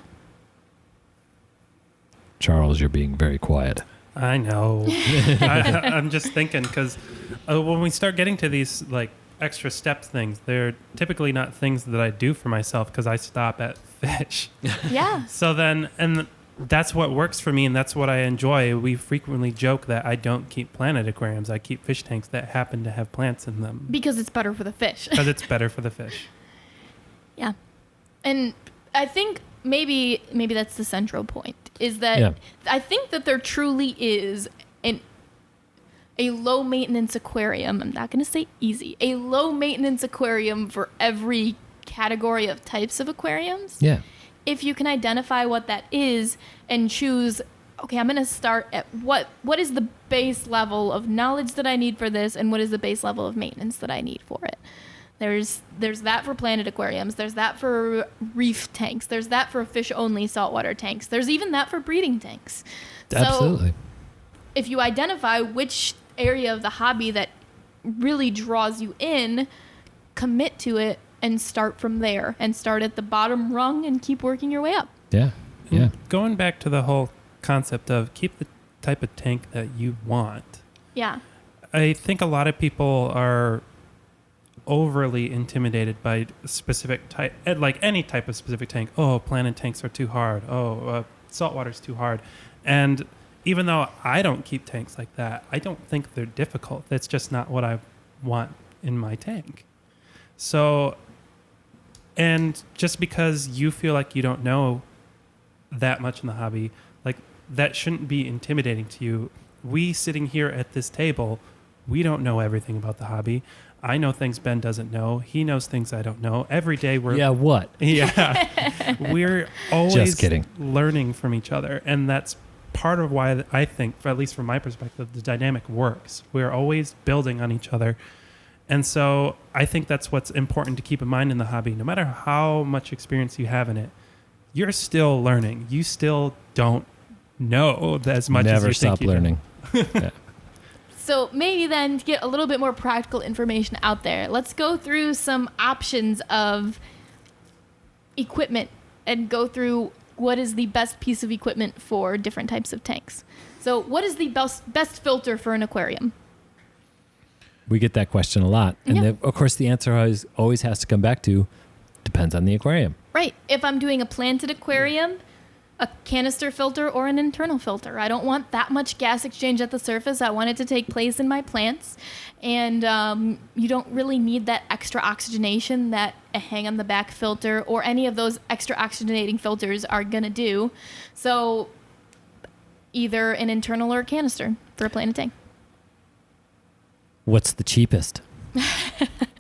Charles, you're being very quiet. I know. I'm just thinking because when we start getting to these like extra steps things, they're typically not things that I do for myself because I stop at fish. Yeah. So then, and that's what works for me, and that's what I enjoy. We frequently joke that I don't keep planted aquariums. I keep fish tanks that happen to have plants in them. Because it's better for the fish. Because it's better for the fish. Yeah. And I think maybe that's the central point, is that I think that there truly is a low maintenance aquarium. I'm not going to say easy. A low maintenance aquarium for every category of types of aquariums. Yeah. If you can identify what that is and choose, okay, I'm going to start at what is the base level of knowledge that I need for this, and what is the base level of maintenance that I need for it. There's that for planted aquariums. There's that for reef tanks. There's that for fish-only saltwater tanks. There's even that for breeding tanks. Absolutely. So if you identify which area of the hobby that really draws you in, commit to it and start from there, and start at the bottom rung and keep working your way up. Yeah. Yeah. Going back to the whole concept of keep the type of tank that you want. Yeah. I think a lot of people are overly intimidated by specific type, like any type of specific tank. Oh, planted tanks are too hard. Oh, saltwater's too hard. And even though I don't keep tanks like that, I don't think they're difficult. That's just not what I want in my tank. So, and just because you feel like you don't know that much in the hobby, like that shouldn't be intimidating to you. We sitting here at this table, we don't know everything about the hobby. I know things Ben doesn't know. He knows things I don't know. Every day we're... Yeah, what? Yeah. We're always Just kidding. Learning from each other. And that's part of why I think, at least from my perspective, the dynamic works. We're always building on each other. And so I think that's what's important to keep in mind in the hobby. No matter how much experience you have in it, you're still learning. You still don't know as much as you think you Never stop learning. Yeah. So maybe then, to get a little bit more practical information out there, let's go through some options of equipment and go through what is the best piece of equipment for different types of tanks. So what is the best filter for an aquarium? We get that question a lot. And of course, the answer always has to come back to depends on the aquarium. Right. If I'm doing a planted aquarium, a canister filter or an internal filter. I don't want that much gas exchange at the surface. I want it to take place in my plants. And you don't really need that extra oxygenation that a hang-on-the-back filter or any of those extra oxygenating filters are going to do. So either an internal or a canister for a planted tank. What's the cheapest?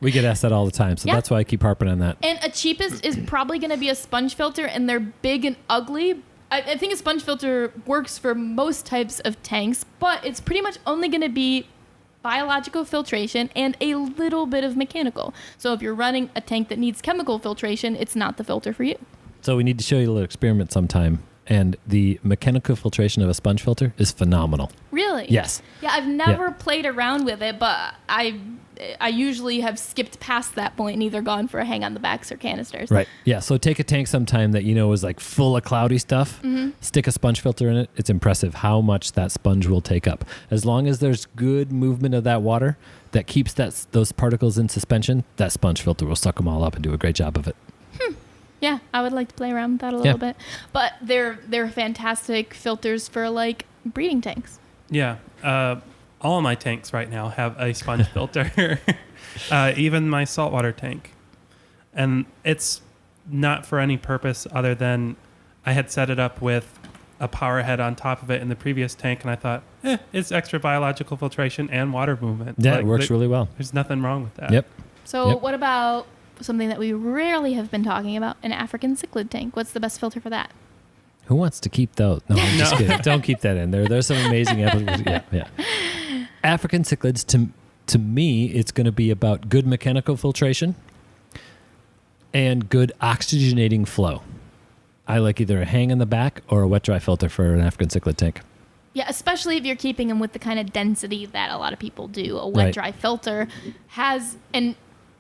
We get asked that all the time, so that's why I keep harping on that. And a cheapest is probably going to be a sponge filter, and they're big and ugly. I think a sponge filter works for most types of tanks, but it's pretty much only going to be biological filtration and a little bit of mechanical. So if you're running a tank that needs chemical filtration, it's not the filter for you. So we need to show you a little experiment sometime. And the mechanical filtration of a sponge filter is phenomenal. Really? Yes. Yeah, I've never played around with it, but I usually have skipped past that point and either gone for a hang on the backs or canisters. Right. Yeah. So take a tank sometime that you know is like full of cloudy stuff. Mm-hmm. Stick a sponge filter in it. It's impressive how much that sponge will take up. As long as there's good movement of that water that keeps those particles in suspension, that sponge filter will suck them all up and do a great job of it. Yeah, I would like to play around with that a little bit. But they're fantastic filters for like breeding tanks. Yeah. All of my tanks right now have a sponge filter, even my saltwater tank. And it's not for any purpose other than I had set it up with a power head on top of it in the previous tank, and I thought, it's extra biological filtration and water movement. Yeah, it works really well. There's nothing wrong with that. Yep. So what about something that we rarely have been talking about, an African cichlid tank? What's the best filter for that? Who wants to keep those? No, I'm just kidding. Don't keep that in there. There's some amazing episodes. Yeah. African cichlids, to me, it's going to be about good mechanical filtration and good oxygenating flow. I like either a hang in the back or a wet dry filter for an African cichlid tank. Yeah, especially if you're keeping them with the kind of density that a lot of people do. A wet dry filter has, and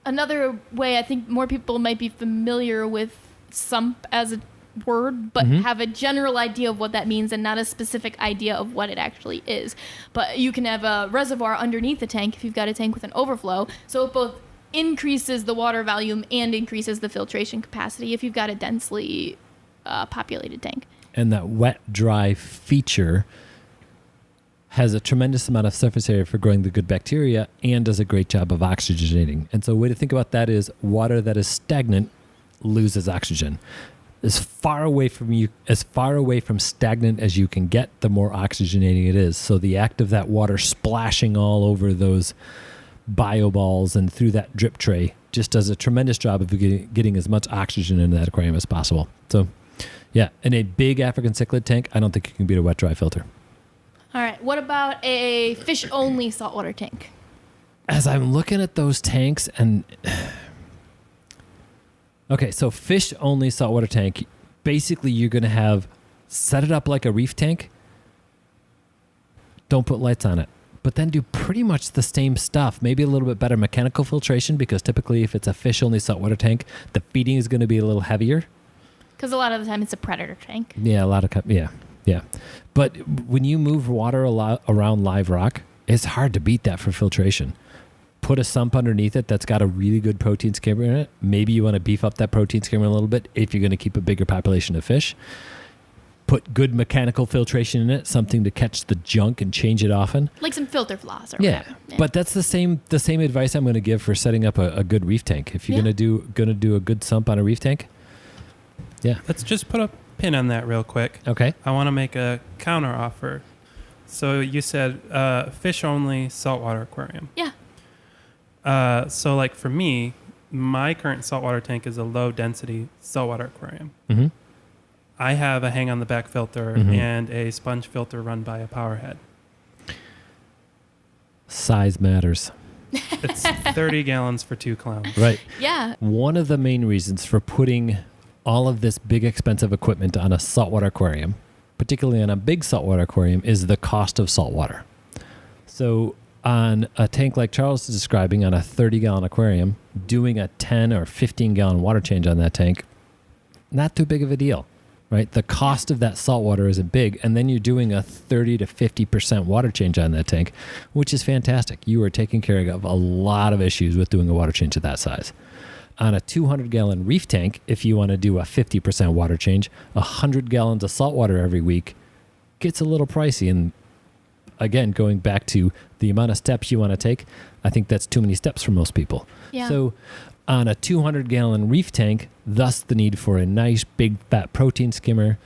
another way I think more people might be familiar with sump as a word, but have a general idea of what that means and not a specific idea of what it actually is. But you can have a reservoir underneath the tank if you've got a tank with an overflow. So it both increases the water volume and increases the filtration capacity if you've got a densely populated tank. And that wet-dry feature has a tremendous amount of surface area for growing the good bacteria and does a great job of oxygenating. And so a way to think about that is water that is stagnant loses oxygen. As far away from stagnant as you can get, the more oxygenating it is. So the act of that water splashing all over those bioballs and through that drip tray just does a tremendous job of getting as much oxygen into that aquarium as possible. So yeah, in a big African cichlid tank, I don't think you can beat a wet dry filter. All right. What about a fish-only saltwater tank? As I'm looking at those tanks and... Okay, so fish-only saltwater tank, basically you're going to set it up like a reef tank. Don't put lights on it. But then do pretty much the same stuff. Maybe a little bit better mechanical filtration because typically if it's a fish-only saltwater tank, the feeding is going to be a little heavier. Because a lot of the time it's a predator tank. Yeah, yeah. But when you move water around live rock, it's hard to beat that for filtration. Put a sump underneath it that's got a really good protein skimmer in it. Maybe you want to beef up that protein skimmer a little bit if you're going to keep a bigger population of fish. Put good mechanical filtration in it, something to catch the junk and change it often. Like some filter floss or whatever. Yeah, but that's the same advice I'm going to give for setting up a good reef tank. If you're going to do a good sump on a reef tank, yeah. Let's just put a pin on that real quick. Okay. I want to make a counter offer. So you said fish only saltwater aquarium. Yeah. So like for me, my current saltwater tank is a low density saltwater aquarium. Mm-hmm. I have a hang on the back filter and a sponge filter run by a power head. Size matters. It's 30 gallons for 2 clowns. Right. Yeah. One of the main reasons for putting all of this big expensive equipment on a saltwater aquarium, particularly on a big saltwater aquarium, is the cost of saltwater. So on a tank like Charles is describing, on a 30-gallon aquarium, doing a 10 or 15-gallon water change on that tank, not too big of a deal, right? The cost of that salt water isn't big, and then you're doing a 30 to 50% water change on that tank, which is fantastic. You are taking care of a lot of issues with doing a water change of that size. On a 200-gallon reef tank, if you want to do a 50% water change, 100 gallons of salt water every week gets a little pricey. And again, going back to the amount of steps you want to take, I think that's too many steps for most people. Yeah. So on a 200-gallon reef tank, thus the need for a nice big fat protein skimmer,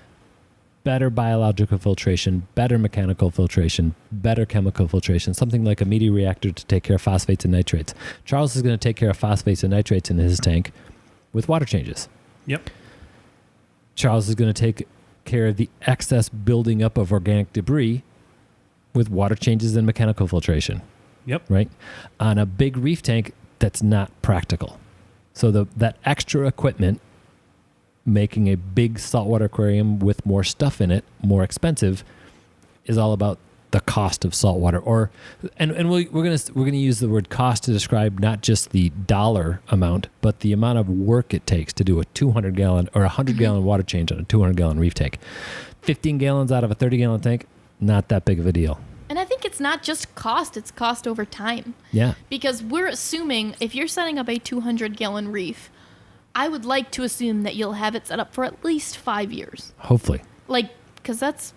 better biological filtration, better mechanical filtration, better chemical filtration, something like a media reactor to take care of phosphates and nitrates. Charles is going to take care of phosphates and nitrates in his tank with water changes. Yep. Charles is going to take care of the excess building up of organic debris with water changes and mechanical filtration. Yep. Right? On a big reef tank, that's not practical. So that extra equipment, making a big saltwater aquarium with more stuff in it more expensive, is all about the cost of saltwater. And we're gonna use the word cost to describe not just the dollar amount, but the amount of work it takes to do a 200-gallon or 100-gallon water change on a 200-gallon reef tank. 15 gallons out of a 30-gallon tank, not that big of a deal. And I think it's not just cost, it's cost over time. Yeah. Because we're assuming if you're setting up a 200-gallon reef, I would like to assume that you'll have it set up for at least 5 years. Hopefully. Because it's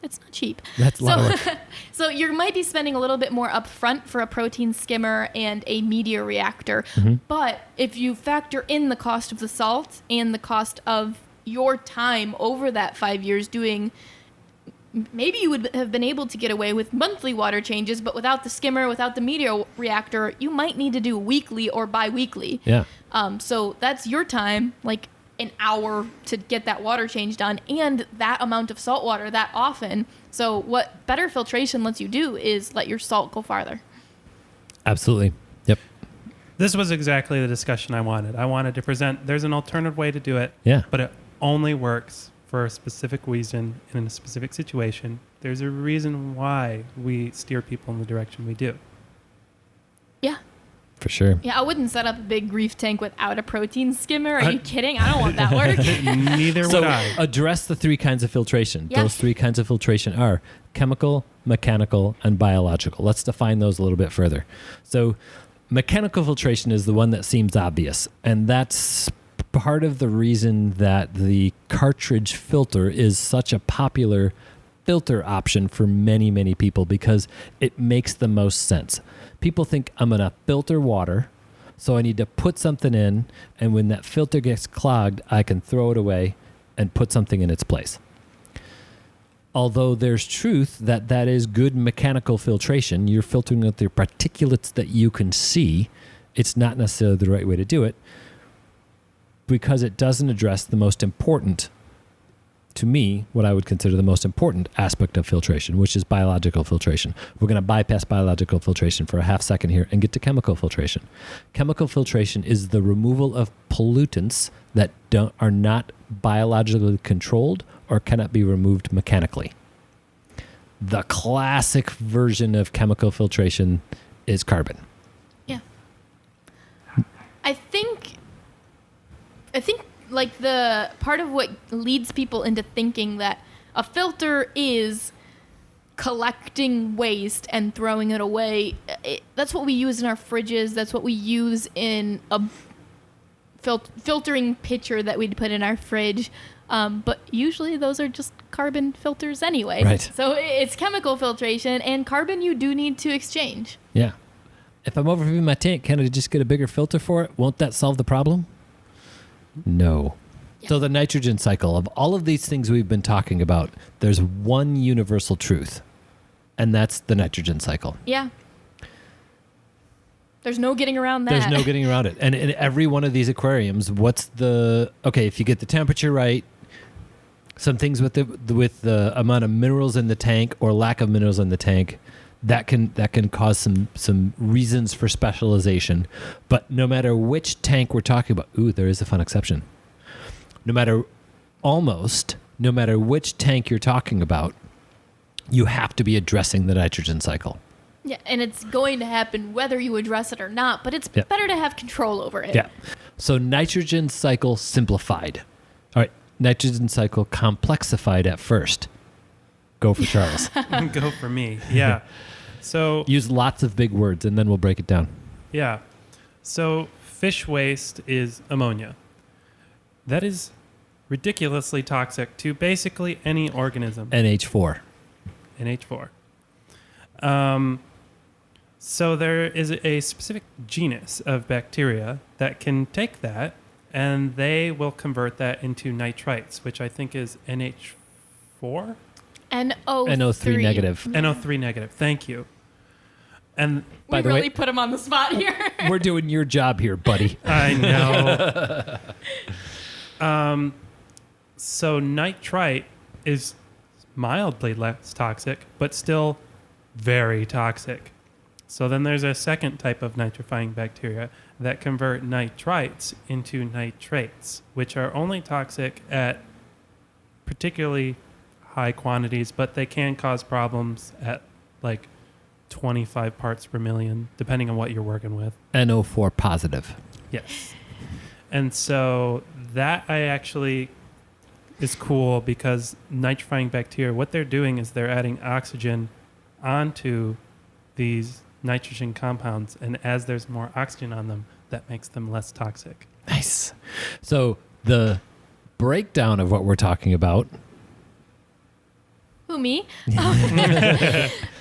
not cheap. That's a lot of work. So you might be spending a little bit more upfront for a protein skimmer and a media reactor. Mm-hmm. But if you factor in the cost of the salt and the cost of your time over that 5 years doing... Maybe you would have been able to get away with monthly water changes, but without the skimmer, without the media reactor, you might need to do weekly or bi-weekly. Yeah. So that's your time, like an hour to get that water change done, and that amount of salt water that often. So what better filtration lets you do is let your salt go farther. Absolutely. Yep. This was exactly the discussion I wanted. I wanted to present, there's an alternative way to do it, Yeah. but it only works for a specific reason in a specific situation. There's a reason why we steer people in the direction we do. Yeah. For sure. Yeah, I wouldn't set up a big reef tank without a protein skimmer. Are you kidding? I don't want that work. Neither would I. Address the 3 kinds of filtration. Yeah. Those 3 kinds of filtration are chemical, mechanical, and biological. Let's define those a little bit further. So mechanical filtration is the one that seems obvious, and that's part of the reason that the cartridge filter is such a popular filter option for many, many people, because it makes the most sense. People think, I'm going to filter water, so I need to put something in, and when that filter gets clogged, I can throw it away and put something in its place. Although there's truth that is good mechanical filtration, you're filtering out the particulates that you can see. It's not necessarily the right way to do it, because it doesn't address the most important, to me, what I would consider the most important aspect of filtration, which is biological filtration. We're going to bypass biological filtration for a half second here and get to chemical filtration. Chemical filtration is the removal of pollutants that are not biologically controlled or cannot be removed mechanically. The classic version of chemical filtration is carbon. Yeah. I think like the part of what leads people into thinking that a filter is collecting waste and throwing it away. That's what we use in our fridges. That's what we use in a filtering pitcher that we'd put in our fridge. But usually those are just carbon filters anyway. Right. So it's chemical filtration, and carbon you do need to exchange. Yeah. If I'm overfilling my tank, can I just get a bigger filter for it? Won't that solve the problem? No. Yeah. So the nitrogen cycle, of all of these things we've been talking about, there's one universal truth, and that's the nitrogen cycle. Yeah. There's no getting around that. There's no getting around it. And in every one of these aquariums, if you get the temperature right, some things with the amount of minerals in the tank or lack of minerals in the tank, that can cause some reasons for specialization. But no matter which tank we're talking about, there is a fun exception. No matter which tank you're talking about, you have to be addressing the nitrogen cycle. Yeah, and it's going to happen whether you address it or not, but it's better to have control over it. Yeah. So nitrogen cycle simplified. All right, nitrogen cycle complexified at first. Go for Charles. Go for me. Yeah. So use lots of big words, and then we'll break it down. Yeah. So fish waste is ammonia. That is ridiculously toxic to basically any organism. NH4. So there is a specific genus of bacteria that can take that, and they will convert that into nitrites, which I think is NH4? NO3 negative. NO3 negative. Thank you. And we really put him on the spot here. We're doing your job here, buddy. I know. So nitrite is mildly less toxic, but still very toxic. So then there's a second type of nitrifying bacteria that convert nitrites into nitrates, which are only toxic at particularly high quantities, but they can cause problems at like 25 parts per million, depending on what you're working with. NO4 positive. Yes. And so that is cool, because nitrifying bacteria, what they're doing is they're adding oxygen onto these nitrogen compounds, and as there's more oxygen on them, that makes them less toxic. Nice. So the breakdown of what we're talking about. Who, me?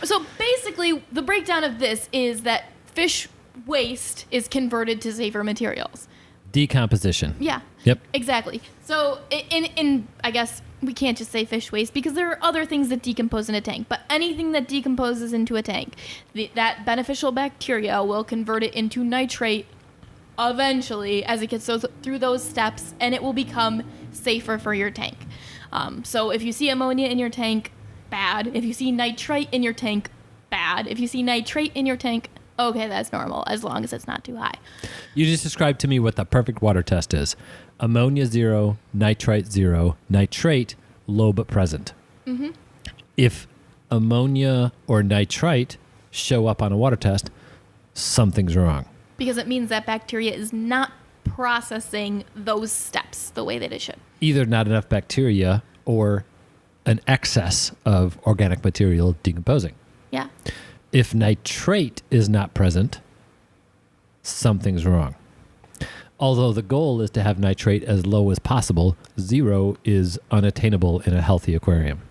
So basically, the breakdown of this is that fish waste is converted to safer materials. Decomposition. Yeah. Yep. Exactly. So in I guess we can't just say fish waste, because there are other things that decompose in a tank. But anything that decomposes into a tank, that beneficial bacteria will convert it into nitrate eventually as it gets through those steps, and it will become safer for your tank. So if you see ammonia in your tank, bad. If you see nitrite in your tank, bad. If you see nitrate in your tank, okay, that's normal, as long as it's not too high. You just described to me what the perfect water test is. Ammonia 0, nitrite 0, nitrate low but present. Mm-hmm. If ammonia or nitrite show up on a water test, something's wrong. Because it means that bacteria is not processing those steps the way that it should. Either not enough bacteria or an excess of organic material decomposing. Yeah. If nitrate is not present, something's wrong. Although the goal is to have nitrate as low as possible, 0 is unattainable in a healthy aquarium.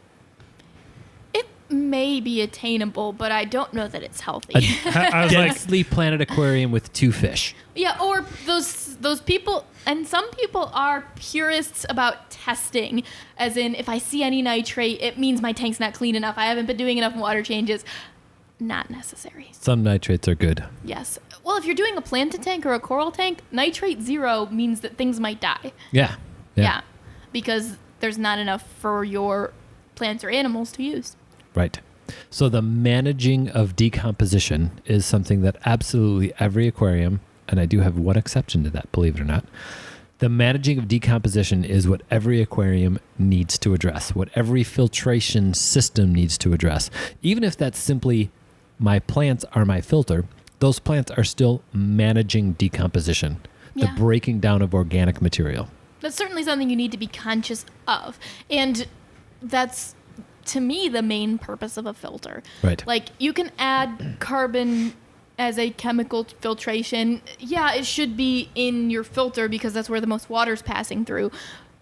It may be attainable, but I don't know that it's healthy. I was like, Densely planted aquarium with 2 fish. Yeah, or those people, and some people are purists about testing, as in, if I see any nitrate, it means my tank's not clean enough. I haven't been doing enough water changes. Not necessary. Some nitrates are good. Yes. Well, if you're doing a planted tank or a coral tank, nitrate 0 means that things might die. Yeah. Yeah. Because there's not enough for your plants or animals to use. Right. So the managing of decomposition is something that absolutely every aquarium, and I do have one exception to that, believe it or not, the managing of decomposition is what every aquarium needs to address, what every filtration system needs to address. Even if that's simply my plants are my filter, those plants are still managing decomposition, the breaking down of organic material. That's certainly something you need to be conscious of. And that's, to me, the main purpose of a filter. Right. Like, you can add carbon as a chemical filtration. Yeah, it should be in your filter because that's where the most water's passing through.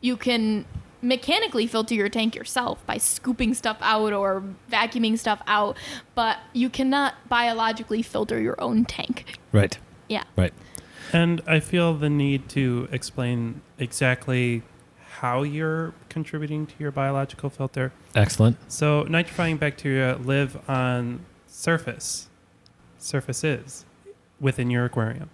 You can mechanically filter your tank yourself by scooping stuff out or vacuuming stuff out, but you cannot biologically filter your own tank. Right. Yeah. Right. and I feel the need to explain exactly how you're contributing to your biological filter. Excellent. So nitrifying bacteria live on surfaces within your aquarium.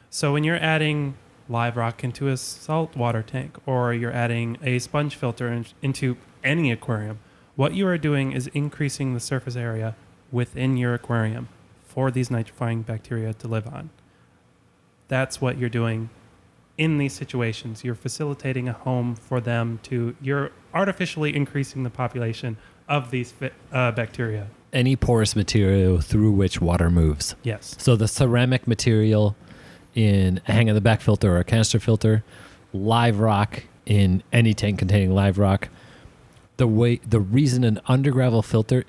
So when you're adding live rock into a saltwater tank, or you're adding a sponge filter into any aquarium, what you are doing is increasing the surface area within your aquarium for these nitrifying bacteria to live on. That's what you're doing in these situations. You're facilitating a home for them to, you're artificially increasing the population of these bacteria. Any porous material through which water moves. Yes. So the ceramic material in a hang on the back filter or a canister filter, live rock in any tank containing live rock. The reason an undergravel filter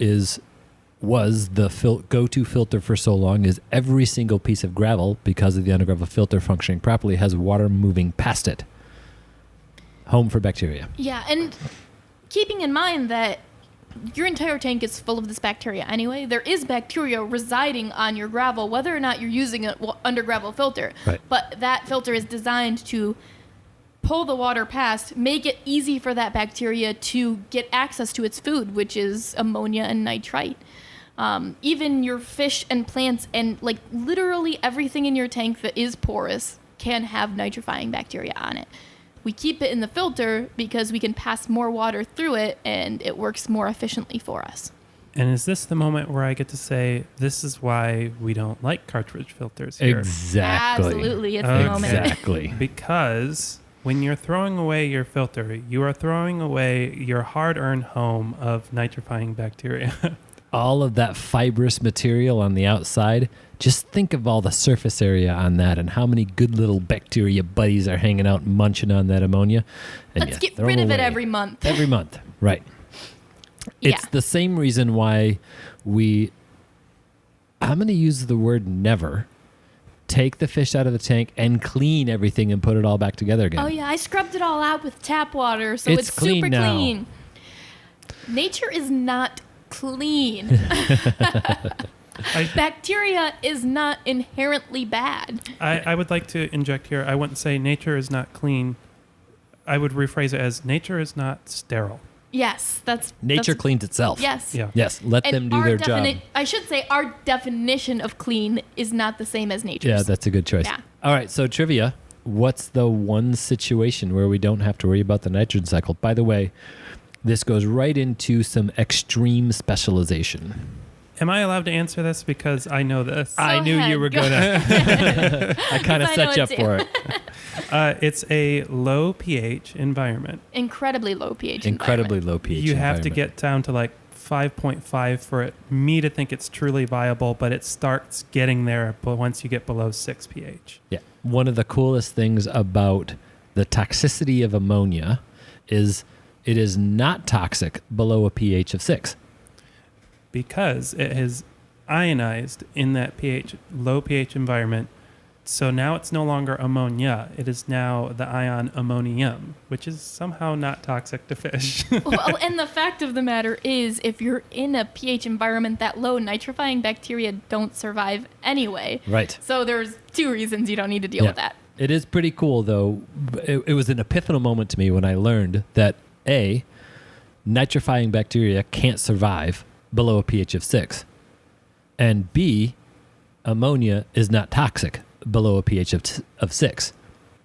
was the go-to filter for so long is every single piece of gravel, because of the undergravel filter functioning properly, has water moving past it. Home for bacteria. Yeah, and keeping in mind that your entire tank is full of this bacteria anyway. There is bacteria residing on your gravel, whether or not you're using an undergravel filter. Right. But that filter is designed to pull the water past, make it easy for that bacteria to get access to its food, which is ammonia and nitrite. Even your fish and plants and like literally everything in your tank that is porous can have nitrifying bacteria on it. We keep it in the filter because we can pass more water through it and it works more efficiently for us. And is this the moment where I get to say, this is why we don't like cartridge filters here? Exactly. Absolutely, it's the moment. Exactly. Because when you're throwing away your filter, you are throwing away your hard-earned home of nitrifying bacteria. All of that fibrous material on the outside, just think of all the surface area on that and how many good little bacteria buddies are hanging out munching on that ammonia. And Let's get rid of it every month. Every month, right. It's the same reason why I'm going to use the word never, take the fish out of the tank and clean everything and put it all back together again. Oh yeah, I scrubbed it all out with tap water, so it's clean super now. clean. Nature is not clean. Bacteria is not inherently bad. I would like to inject here. I wouldn't say nature is not clean. I would rephrase it as nature is not sterile. Yes, Nature that's, cleans itself. Yes. Yeah. Yes, let And them do our their job. I should say our definition of clean is not the same as nature's. Yeah, that's a good choice. Yeah. All right, so trivia. What's the one situation where we don't have to worry about the nitrogen cycle? By the way, this goes right into some extreme specialization. Am I allowed to answer this? Because I know this. I knew you were going to. I kind of I set you know up it for it. It's a low pH environment. Incredibly low pH. Incredibly environment. low pH You have to environment. get down to like 5.5 for me to think it's truly viable, but it starts getting there but once you get below 6 pH. Yeah. One of the coolest things about the toxicity of ammonia is it is not toxic below a pH of 6. Because it has ionized in that low pH environment So now it's no longer ammonia. It is now the ion ammonium, which is somehow not toxic to fish. Well, and the fact of the matter is, if you're in a pH environment that low, nitrifying bacteria don't survive anyway. Right. So there's 2 reasons you don't need to deal with that. It is pretty cool, though. It was an epiphanal moment to me when I learned that, A, nitrifying bacteria can't survive below a pH of 6. And B, ammonia is not toxic below a pH of 6.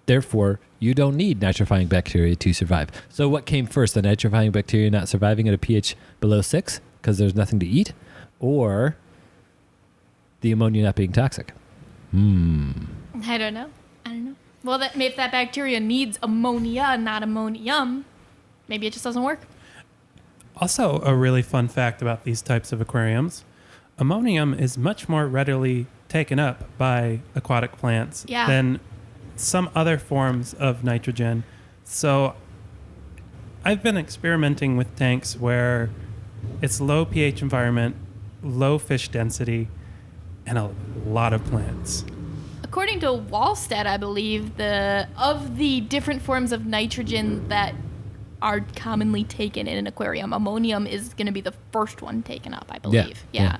Therefore, you don't need nitrifying bacteria to survive. So what came first, the nitrifying bacteria not surviving at a pH below 6 because there's nothing to eat, or the ammonia not being toxic? I don't know. Well, if that bacteria needs ammonia, not ammonium, maybe it just doesn't work. Also, a really fun fact about these types of aquariums, ammonium is much more readily taken up by aquatic plants than some other forms of nitrogen. So I've been experimenting with tanks where it's low pH environment, low fish density, and a lot of plants. According to Wallstead, I believe, of the different forms of nitrogen that are commonly taken in an aquarium, ammonium is going to be the first one taken up, I believe. Yeah.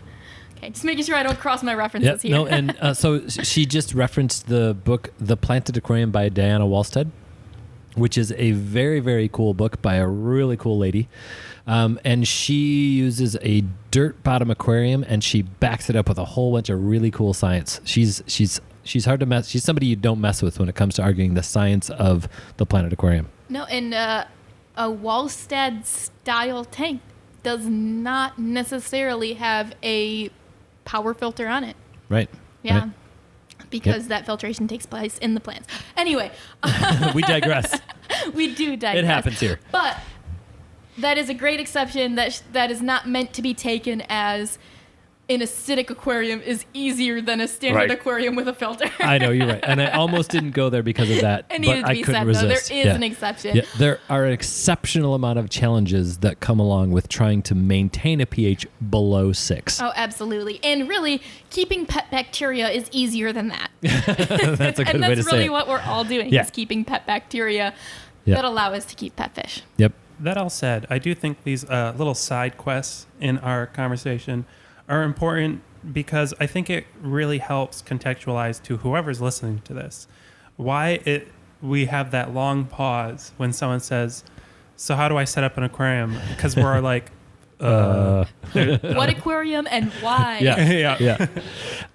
Okay, just making sure I don't cross my references here. No, and so she just referenced the book The Planted Aquarium by Diana Wallstead, which is a very, very cool book by a really cool lady. And she uses a dirt bottom aquarium and she backs it up with a whole bunch of really cool science. She's hard to mess. She's somebody you don't mess with when it comes to arguing the science of the Planet Aquarium. No, and a Wallstead style tank does not necessarily have a power filter on it. Right. Yeah. Right. Because that filtration takes place in the plants. Anyway. We digress. We do digress. It happens here. But that is a great exception that is not meant to be taken as an acidic aquarium is easier than a standard aquarium with a filter. I know, you're right. And I almost didn't go there because of that. It needed to be said, though. There is an exception. Yeah, there are an exceptional amount of challenges that come along with trying to maintain a pH below 6. Oh, absolutely. And really, keeping pet bacteria is easier than that. That's a good way to say it. And that's really what we're all doing, is keeping pet bacteria that allow us to keep pet fish. Yep. That all said, I do think these little side quests in our conversation are important because I think it really helps contextualize to whoever's listening to this why we have that long pause when someone says, so how do I set up an aquarium? Because we're like, what aquarium and why? Yeah.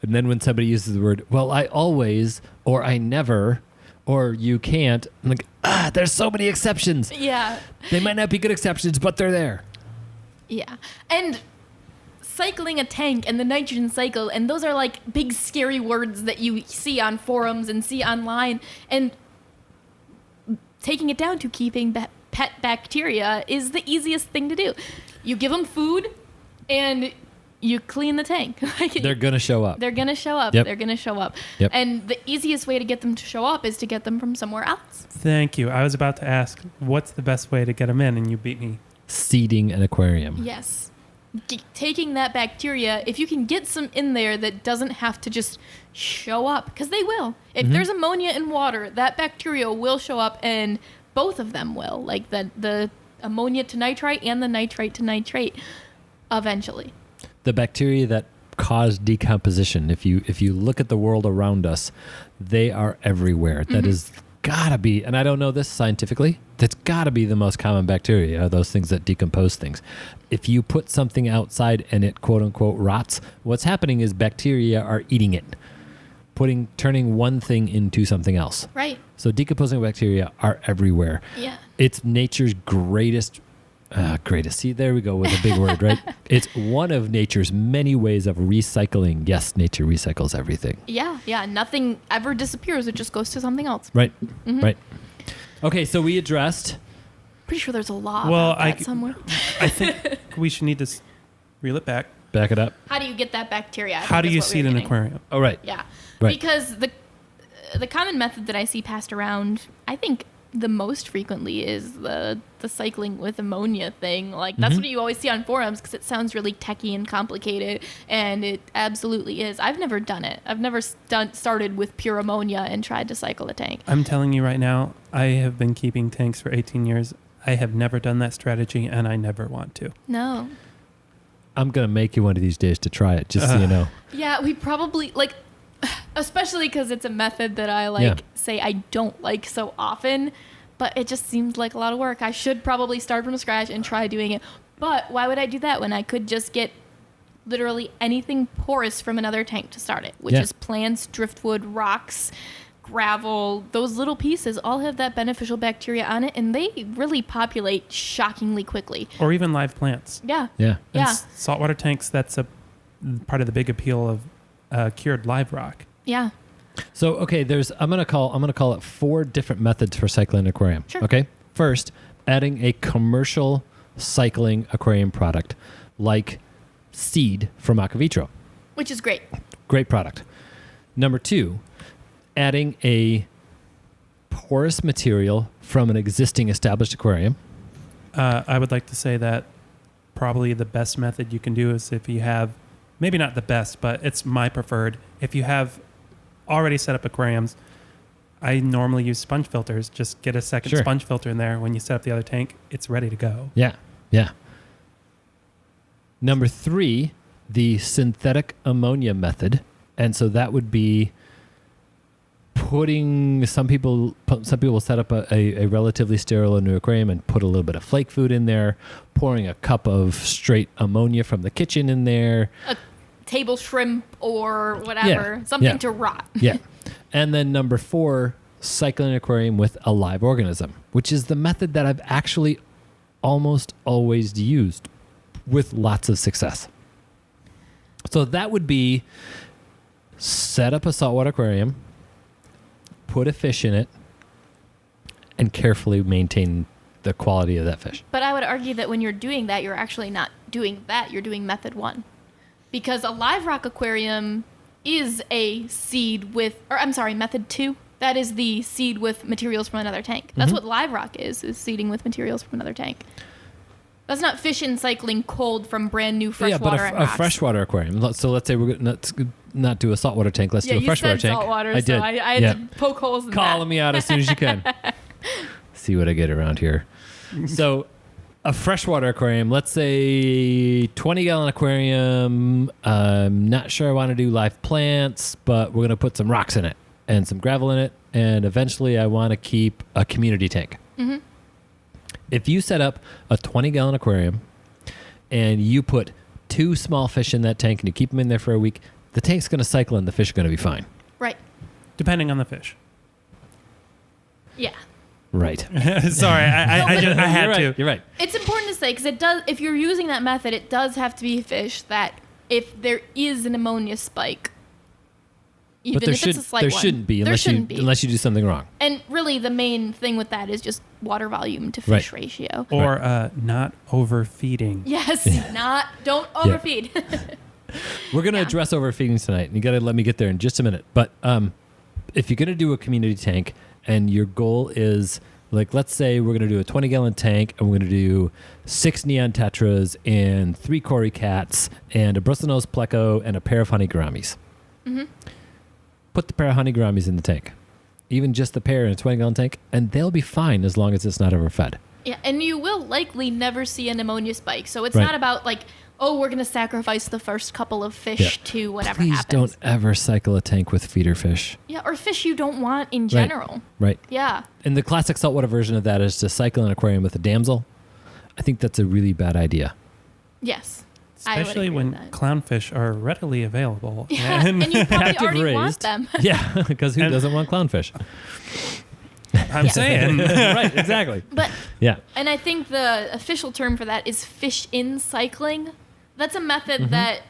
And then when somebody uses the word, well, I always, or I never, or you can't, I'm like, there's so many exceptions. Yeah. They might not be good exceptions, but they're there. Yeah. And cycling a tank and the nitrogen cycle, and those are like big scary words that you see on forums and see online, and taking it down to keeping pet bacteria is the easiest thing to do. You give them food and you clean the tank. They're gonna show up. They're gonna show up. Yep. They're gonna show up. Yep. And the easiest way to get them to show up is to get them from somewhere else. Thank you. I was about to ask, what's the best way to get them in, and you beat me. Seeding an aquarium. Yes. Taking that bacteria, if you can get some in there that doesn't have to just show up, because they will. If there's ammonia in water, that bacteria will show up, and both of them will, like the ammonia to nitrite and the nitrite to nitrate eventually. The bacteria that cause decomposition, if you look at the world around us, they are everywhere. That is gotta be, and I don't know this scientifically, that's gotta be the most common bacteria, are those things that decompose things. If you put something outside and it quote unquote rots, what's happening is bacteria are eating it, turning one thing into something else. Right. So decomposing bacteria are everywhere. Yeah. It's nature's greatest. See, there we go with a big word, right? It's one of nature's many ways of recycling. Yes, nature recycles everything. Yeah. Nothing ever disappears. It just goes to something else. Right. Right. Okay, so we addressed. Pretty sure there's a law about that somewhere. I think we should need to reel it back. Back it up. How do you get that bacteria? How do you seed an aquarium? Oh, right. Yeah. Right. Because the common method that I see passed around, I think the most frequently is the cycling with ammonia thing. Like, that's what you always see on forums because it sounds really techy and complicated, and it absolutely is. I've never done it. I've never started with pure ammonia and tried to cycle a tank. I'm telling you right now, I have been keeping tanks for 18 years. I have never done that strategy, and I never want to. No. I'm going to make you one of these days to try it, just so you know. Yeah, we probably, like, especially because it's a method that I, say I don't like so often, but it just seems like a lot of work. I should probably start from scratch and try doing it. But why would I do that when I could just get literally anything porous from another tank to start it, which is plants, driftwood, rocks, gravel. Those little pieces all have that beneficial bacteria on it, and they really populate shockingly quickly. Or even live plants. Yeah. Yeah. Yeah. And saltwater tanks, that's a part of the big appeal of cured live rock. Yeah. So, okay, I'm gonna call it 4 different methods for cycling an aquarium. Sure. Okay. First, adding a commercial cycling aquarium product like Seed from Aquavitro. Which is great. Great product. Number 2, adding a porous material from an existing established aquarium. I would like to say that probably the best method you can do is if you have, maybe not the best, but it's my preferred. If you have already set up aquariums, I normally use sponge filters. Just get a second sponge filter in there. When you set up the other tank, it's ready to go. Yeah, yeah. Number 3, the synthetic ammonia method. And so that would be putting, some people will set up a relatively sterile new aquarium and put a little bit of flake food in there, pouring a cup of straight ammonia from the kitchen in there. A table shrimp or whatever, something to rot. Yeah. And then number 4, cycling an aquarium with a live organism, which is the method that I've actually almost always used with lots of success. So that would be set up a saltwater aquarium, put a fish in it, and carefully maintain the quality of that fish. But I would argue that when you're doing that, you're actually not doing that. You're doing method 1. Because a live rock aquarium is a seed with, method 2. That is the seed with materials from another tank. That's what live rock is seeding with materials from another tank. That's not fish and cycling cold from brand new freshwater. Yeah, but a freshwater aquarium. So let's say we're going to not do a saltwater tank. Let's do a freshwater tank. Saltwater, I did. So I had to poke holes in Call that. me out as soon as you can. See what I get around here. So a freshwater aquarium, let's say 20-gallon aquarium. I'm not sure I want to do live plants, but we're going to put some rocks in it and some gravel in it. And eventually I want to keep a community tank. Mm-hmm. If you set up a 20-gallon aquarium and you put 2 small fish in that tank and you keep them in there for a week, the tank's going to cycle and the fish are going to be fine. Right. Depending on the fish. Yeah. Right. Sorry, I had to. You're right. It's important to say because it does. If you're using that method, it does have to be fish that, if there is an ammonia spike, even if it's a slight one, there shouldn't be unless you do something wrong. And really, the main thing with that is just water volume to fish ratio, or not overfeeding. Yes, don't overfeed. We're going to address overfeeding tonight, and you got to let me get there in just a minute. But if you're going to do a community tank and your goal is, like, let's say we're going to do a 20-gallon tank and we're going to do 6 neon tetras and 3 cory cats and a bristlenose pleco and a pair of honey gouramis. Mm-hmm. Put the pair of honey gouramis in the tank, even just the pair in a 20-gallon tank, and they'll be fine as long as it's not overfed. Yeah, and you will likely never see an ammonia spike. So it's not about like, oh, we're going to sacrifice the first couple of fish to whatever Please happens. don't ever cycle a tank with feeder fish. Yeah, or fish you don't want in general. Right. Yeah. And the classic saltwater version of that is to cycle an aquarium with a damsel. I think that's a really bad idea. Yes. Especially when clownfish are readily available. Yeah, and you probably already want them. Yeah, because who doesn't want clownfish? I'm saying. Right, exactly. But yeah. And I think the official term for that is fish-in cycling. That's a method that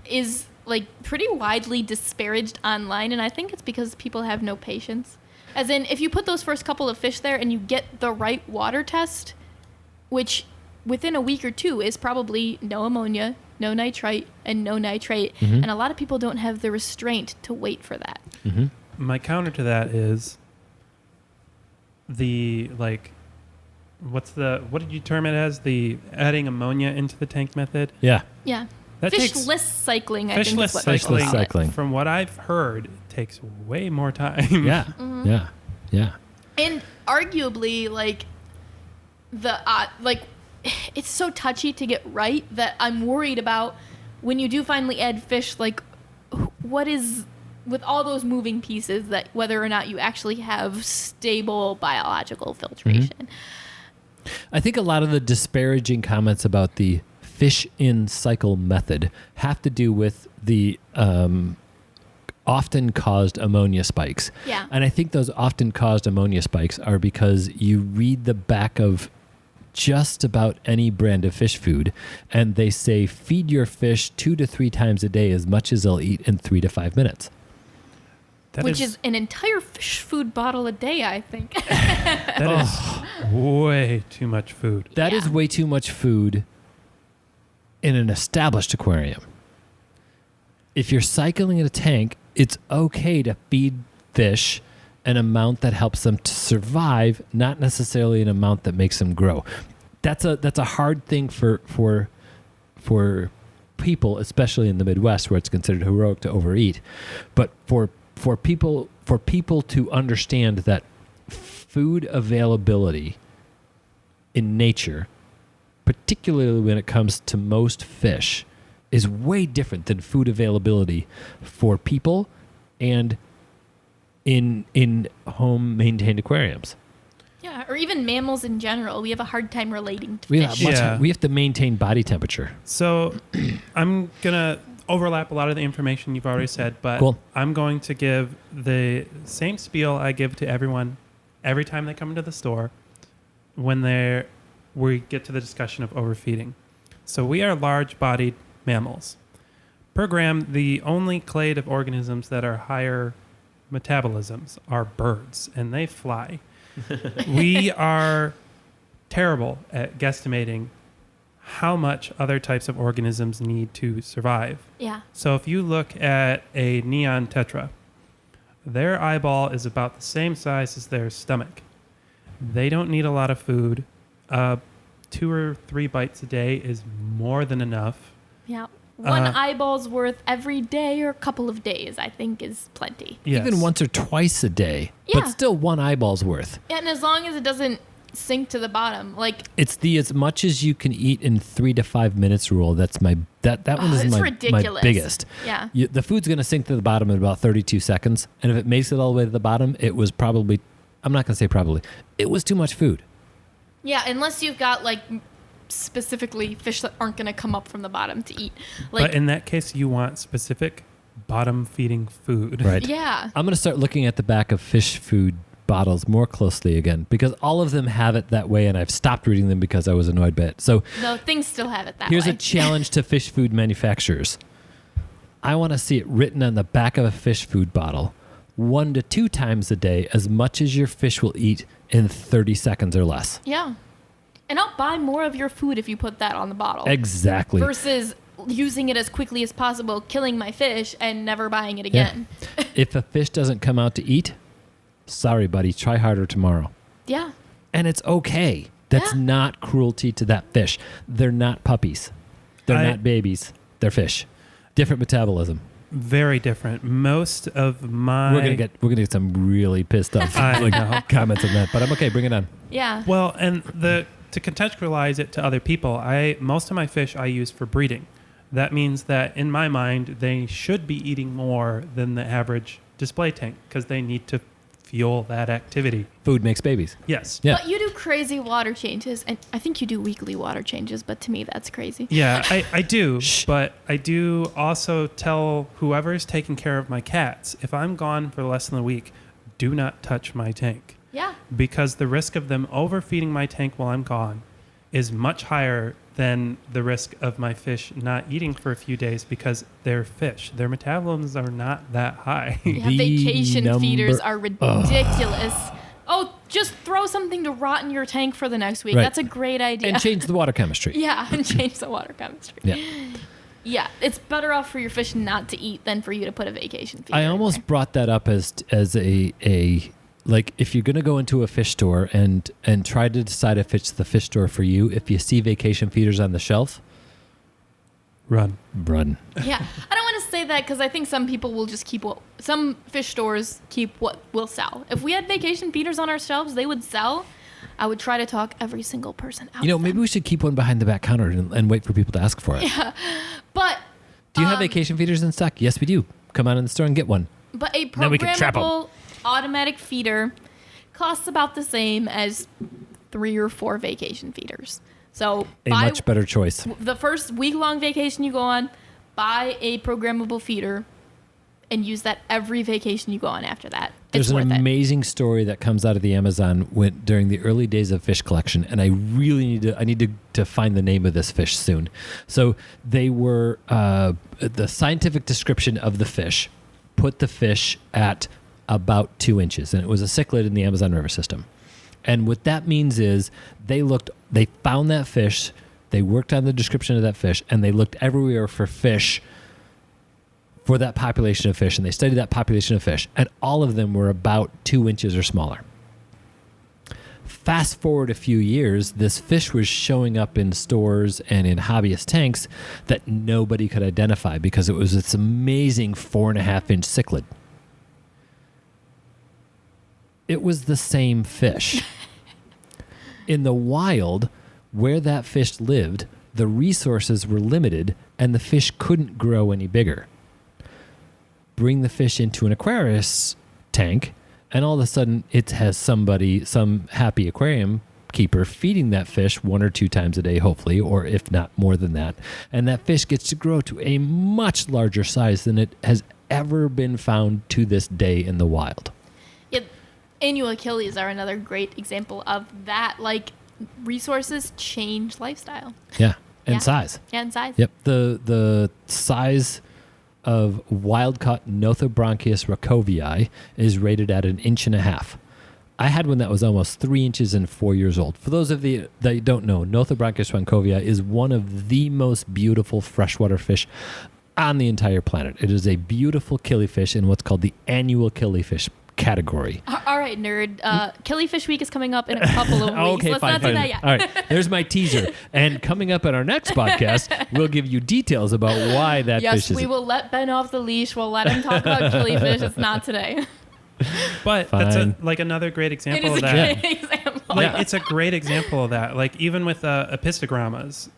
is like pretty widely disparaged online, and I think it's because people have no patience. As in, if you put those first couple of fish there and you get the right water test, which within a week or 2 is probably no ammonia, no nitrite, and no nitrate, and a lot of people don't have the restraint to wait for that. My counter to that is the what did you term it as? The adding ammonia into the tank method? Yeah. Yeah. That Fishless cycling, I think is what cycling. they call it. Cycling. From what I've heard, takes way more time. Yeah. Mm-hmm. Yeah. And arguably, it's so touchy to get right that I'm worried about when you do finally add fish, what is with all those moving pieces, that whether or not you actually have stable biological filtration. Mm-hmm. I think a lot of the disparaging comments about the fish in cycle method have to do with the often caused ammonia spikes. Yeah. And I think those often caused ammonia spikes are because you read the back of just about any brand of fish food and they say feed your fish 2 to 3 times a day as much as they'll eat in 3 to 5 minutes. Which is an entire fish food bottle a day, I think. That is way too much food. That is way too much food in an established aquarium. If you're cycling in a tank, it's okay to feed fish an amount that helps them to survive, not necessarily an amount that makes them grow. That's a hard thing for people, especially in the Midwest, where it's considered heroic to overeat. But for people to understand that food availability in nature, particularly when it comes to most fish, is way different than food availability for people and in home maintained aquariums. Yeah, or even mammals in general. We have a hard time relating to We fish. have to maintain body temperature. So I'm going to overlap a lot of the information you've already said, but Cool. I'm going to give the same spiel I give to everyone every time they come into the store when we get to the discussion of overfeeding. So we are large-bodied mammals. Per gram, the only clade of organisms that are higher metabolisms are birds, and they fly. We are terrible at guesstimating how much other types of organisms need to survive. Yeah. So if you look at a neon tetra, their eyeball is about the same size as their stomach. They don't need a lot of food. 2 or 3 bites a day is more than enough. Yeah. One eyeball's worth every day or a couple of days, I think, is plenty. Yes. Even once or twice a day, Yeah. but still one eyeball's worth. Yeah, and as long as it doesn't sink to the bottom, It's the as much as you can eat in 3 to 5 minutes rule. That's that one is it's my ridiculous. biggest. Yeah. The food's going to sink to the bottom in about 32 seconds, and if it makes it all the way to the bottom, it was probably, I'm not going to say probably, it was too much food. Yeah, unless you've got specifically fish that aren't going to come up from the bottom to eat. But in that case, you want specific bottom-feeding food. Right. Yeah. I'm going to start looking at the back of fish food bottles more closely again because all of them have it that way, and I've stopped reading them because I was annoyed by it. So No, things still have it that here's way. a challenge to fish food manufacturers. I want to see it written on the back of a fish food bottle 1 to 2 times a day, as much as your fish will eat in 30 seconds or less. Yeah. And I'll buy more of your food if you put that on the bottle. Exactly. Versus using it as quickly as possible, killing my fish, and never buying it again. If a fish doesn't come out to eat, sorry, buddy, try harder tomorrow. Yeah. And it's okay. That's Yeah. not cruelty to that fish. They're not puppies. They're not babies. They're fish. Different metabolism. Very different. Most of my... We're gonna get some really pissed off I know. comments on that, but I'm okay. Bring it on. Yeah. Well, and to contextualize it to other people, most of my fish I use for breeding. That means that in my mind, they should be eating more than the average display tank because they need to fuel that activity. Food makes babies. Yes. Yeah. But you do crazy water changes, and I think you do weekly water changes, but to me that's crazy. Yeah, I do. Shh. But I do also tell whoever's taking care of my cats, if I'm gone for less than a week, do not touch my tank. Yeah. Because the risk of them overfeeding my tank while I'm gone is much higher than the risk of my fish not eating for a few days because they're fish. Their metabolisms are not that high. Yeah, The vacation feeders are ridiculous. Oh, just throw something to rot in your tank for the next week. Right. That's a great idea. And change the water chemistry. Yeah, and change the water chemistry. Yeah. Yeah, it's better off for your fish not to eat than for you to put a vacation feeder I in almost there. brought that up as a like if you're going to go into a fish store and try to decide if it's the fish store for you, if you see vacation feeders on the shelf, run. Yeah, I don't want to say that because I think some people will just keep some fish stores keep what will sell. If we had vacation feeders on our shelves, they would sell. I would try to talk every single person out. Maybe we should keep one behind the back counter and wait for people to ask for it. Yeah, but do you have vacation feeders in stock? Yes, we do. Come on in the store and get one. But a programmable automatic feeder costs about the same as 3 or 4 vacation feeders. So a much better choice. The first week-long vacation you go on, buy a programmable feeder and use that every vacation you go on after that. There's an amazing story that comes out of the Amazon during the early days of fish collection, and I really need to find the name of this fish soon. So they were the scientific description of the fish put the fish at about 2 inches, and it was a cichlid in the Amazon River system. And what that means is they found that fish, they worked on the description of that fish, and they looked everywhere for fish for that population of fish, and they studied that population of fish, and all of them were about 2 inches or smaller. Fast forward a few years, this fish was showing up in stores and in hobbyist tanks that nobody could identify because it was this amazing 4.5-inch cichlid. It was the same fish. In the wild, where that fish lived, the resources were limited and the fish couldn't grow any bigger. Bring the fish into an Aquarius tank, and all of a sudden it has some happy aquarium keeper feeding that fish 1 or 2 times a day, hopefully, or if not more than that. And that fish gets to grow to a much larger size than it has ever been found to this day in the wild. Yeah, annual Achilles are another great example of that. Like, resources change lifestyle. Yeah, and size. Yeah, and size. Yep, the size of wild-caught Nothobranchius racovii is rated at 1.5 inches. I had one that was almost 3 inches and 4 years old. For those of you that don't know, Nothobranchius racovii is one of the most beautiful freshwater fish on the entire planet. It is a beautiful killifish in what's called the annual killifish category. All right, nerd. Killifish Week is coming up in a couple of weeks. Okay, Let's fine, not do that yet. All right, there's my teaser. And coming up at our next podcast, we'll give you details about why that fish is. Yes, we will let Ben off the leash. We'll let him talk about killifish. It's not today. But Fine. That's like another great example of that. It is a great example. Like, it's a great example of that. Like, even with epistogrammas,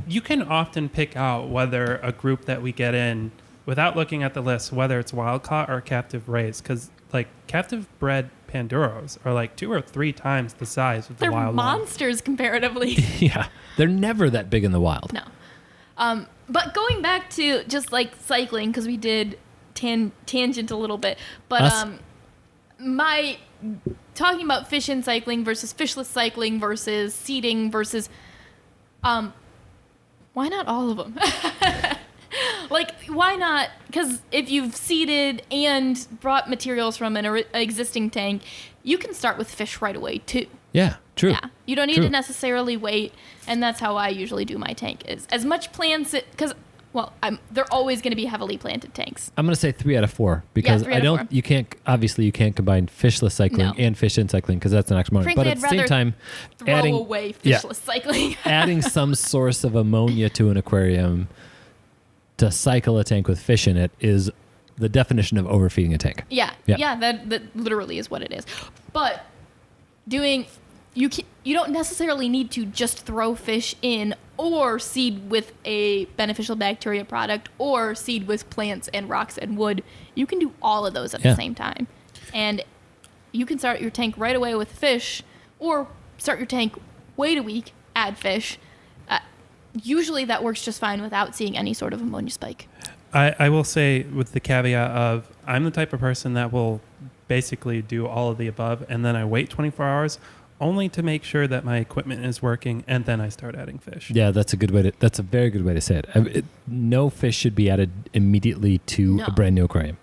you can often pick out whether a group that we get in, without looking at the list, whether it's wild caught or captive raised, because like captive bred Panduros are like 2 or 3 times the size of the wild one. They're monsters comparatively. Yeah, they're never that big in the wild. No. But going back to just like cycling, because we did tangent a little bit, but my talking about fish in cycling versus fishless cycling versus seeding versus why not all of them? Like, why not? Because if you've seeded and brought materials from an existing tank, you can start with fish right away, too. Yeah, true. Yeah, you don't need to necessarily wait, and that's how I usually do my tank. Is as much plants, because, well, they're always going to be heavily planted tanks. I'm going to say 3 out of 4 because 3 out of 4. you can't combine fishless cycling and fish in cycling because that's an oxymoron. Frankly, but at I'd the same time, throw away fishless cycling. adding some source of ammonia to an aquarium to cycle a tank with fish in it is the definition of overfeeding a tank. Yeah, that literally is what it is. But you don't necessarily need to just throw fish in or seed with a beneficial bacteria product or seed with plants and rocks and wood. You can do all of those at the same time. And you can start your tank right away with fish or start your tank, wait a week, add fish. Usually that works just fine without seeing any sort of ammonia spike. I will say with the caveat of I'm the type of person that will basically do all of the above and then I wait 24 hours only to make sure that my equipment is working and then I start adding fish. Yeah, that's a very good way to say it. No fish should be added immediately to a brand new aquarium.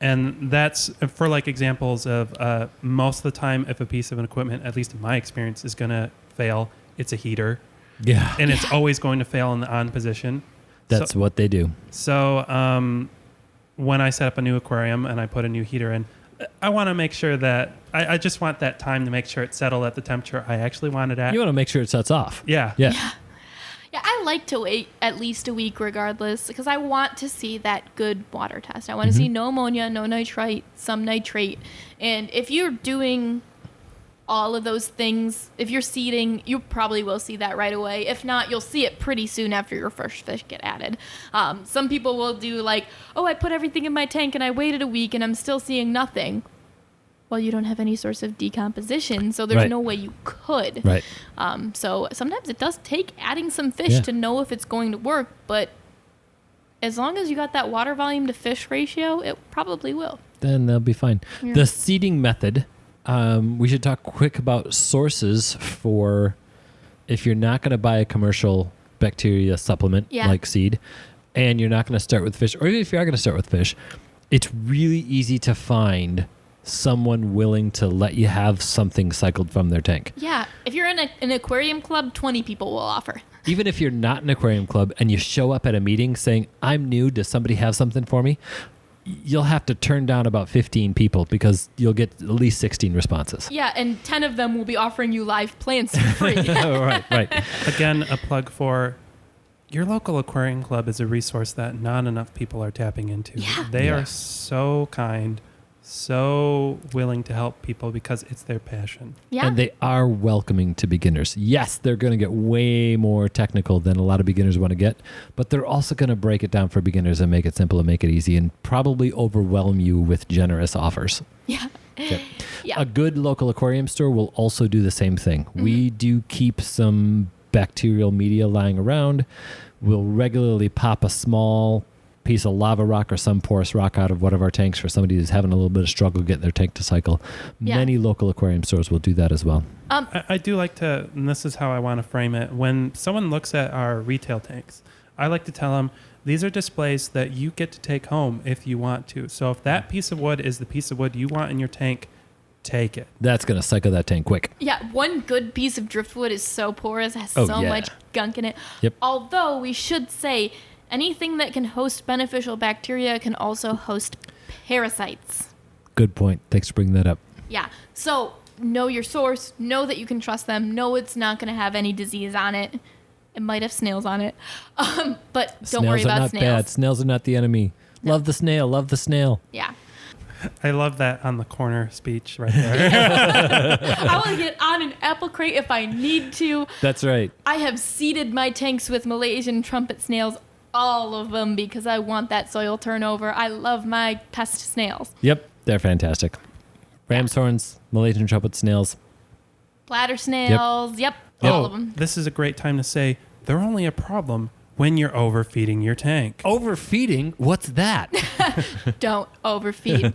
And that's for like examples of most of the time if a piece of an equipment, at least in my experience, is going to fail, it's a heater. Yeah. And it's always going to fail in the on position. That's what they do. So when I set up a new aquarium and I put a new heater in, I want to make sure that I just want that time to make sure it's settled at the temperature I actually want it at. You want to make sure it sets off. Yeah. Yeah, I like to wait at least a week regardless because I want to see that good water test. I want to see no ammonia, no nitrite, some nitrate. And if you're doing all of those things, if you're seeding, you probably will see that right away. If not, you'll see it pretty soon after your first fish get added. Some people will do like, oh, I put everything in my tank and I waited a week and I'm still seeing nothing. Well, you don't have any source of decomposition, so there's no way you could. Right. So sometimes it does take adding some fish to know if it's going to work, but as long as you got that water volume to fish ratio, it probably will. Then they'll be fine. Yeah. The seeding method, we should talk quick about sources for if you're not going to buy a commercial bacteria supplement like seed, and you're not going to start with fish, or even if you are going to start with fish, it's really easy to find someone willing to let you have something cycled from their tank. Yeah. If you're in an aquarium club, 20 people will offer. Even if you're not an aquarium club and you show up at a meeting saying, I'm new, does somebody have something for me? You'll have to turn down about 15 people because you'll get at least 16 responses. Yeah, and 10 of them will be offering you live plants for free. Right. Again, a plug for your local aquarium club is a resource that not enough people are tapping into. Yeah. They are so kind, so willing to help people because it's their passion. Yeah. And they are welcoming to beginners. Yes, they're going to get way more technical than a lot of beginners want to get, but they're also going to break it down for beginners and make it simple and make it easy and probably overwhelm you with generous offers. Yeah. Okay. Yeah. A good local aquarium store will also do the same thing. We do keep some bacterial media lying around. We'll regularly pop a small piece of lava rock or some porous rock out of one of our tanks for somebody who's having a little bit of struggle getting their tank to cycle. Yeah. Many local aquarium stores will do that as well. I do like to, and this is how I want to frame it, when someone looks at our retail tanks, I like to tell them, these are displays that you get to take home if you want to. So if that piece of wood is the piece of wood you want in your tank, take it. That's going to cycle that tank quick. Yeah, one good piece of driftwood is so porous, it has so much gunk in it. Yep. Although we should say, anything that can host beneficial bacteria can also host parasites. Good point. Thanks for bringing that up. Yeah. So know your source. Know that you can trust them. Know it's not going to have any disease on it. It might have snails on it. But don't worry about snails. Snails are not bad. Snails are not the enemy. No. Love the snail. Love the snail. Yeah. I love that on the corner speech right there. I will get on an apple crate if I need to. That's right. I have seeded my tanks with Malaysian trumpet snails, all of them, because I want that soil turnover. I love my pest snails. Yep. They're fantastic. Ram's horns, Malaysian trumpet snails. Bladder snails. Yep. All of them. This is a great time to say they're only a problem when you're overfeeding your tank. Overfeeding? What's that? Don't overfeed.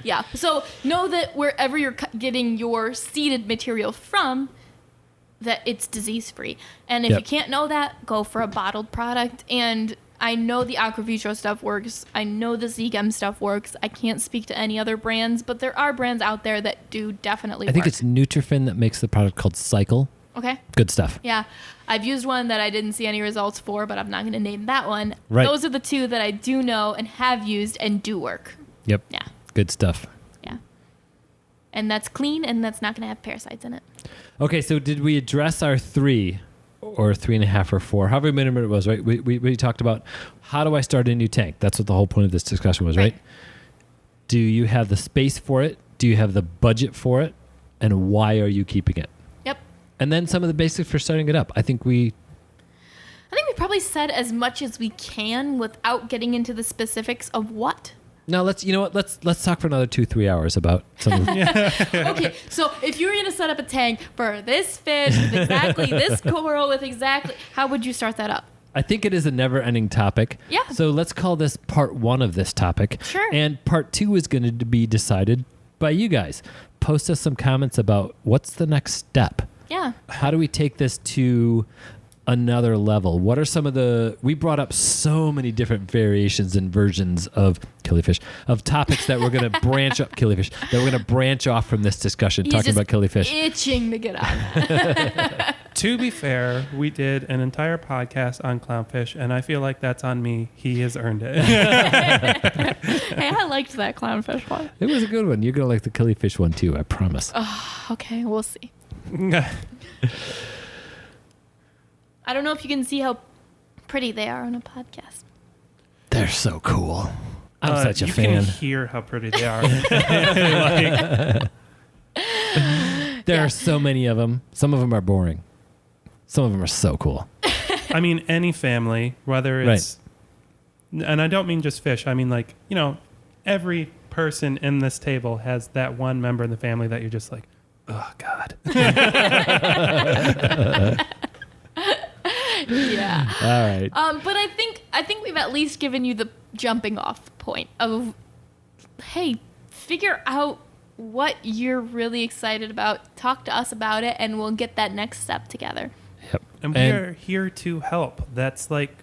Yeah. So know that wherever you're getting your seeded material from, that it's disease-free. And if you can't know that, go for a bottled product. And I know the Aquavitro stuff works. I know the Zegem stuff works. I can't speak to any other brands, but there are brands out there that do definitely work. I think it's Nutrifin that makes the product called Cycle. Okay. Good stuff. Yeah. I've used one that I didn't see any results for, but I'm not going to name that one. Right. Those are the two that I do know and have used and do work. Yep. Yeah. Good stuff. Yeah. And that's clean and that's not going to have parasites in it. Okay, so did we address our 3 or 3.5 or 4, however many minutes it was, right? We talked about how do I start a new tank? That's what the whole point of this discussion was, right? Do you have the space for it? Do you have the budget for it? And why are you keeping it? Yep. And then some of the basics for starting it up. I think we probably said as much as we can without getting into the specifics of what. Now let's talk for another 2-3 hours about something. Okay, so if you were gonna set up a tank for this fish with exactly this coral with exactly, how would you start that up? I think it is a never-ending topic. Yeah. So let's call this part 1 of this topic. Sure. And part 2 is going to be decided by you guys. Post us some comments about what's the next step. Yeah. How do we take this to another level? What are some of we brought up so many different variations and versions of killifish, of topics that we're going to branch up killifish, that we're going to branch off from this discussion talking about killifish. Itching to get on that. To be fair, we did an entire podcast on clownfish, and I feel like that's on me. He has earned it. Hey, I liked that clownfish one. It was a good one. You're going to like the killifish one too, I promise. Oh, okay, we'll see. I don't know if you can see how pretty they are on a podcast. They're so cool. I'm such a fan. You can hear how pretty they are. There are so many of them. Some of them are boring. Some of them are so cool. I mean, any family, whether it's, and I don't mean just fish. I mean, like, every person in this table has that one member in the family that you're just like, oh God. Yeah. All right. But I think we've at least given you the jumping off point of, hey, figure out what you're really excited about. Talk to us about it, and we'll get that next step together. Yep. And we are here to help. That's like,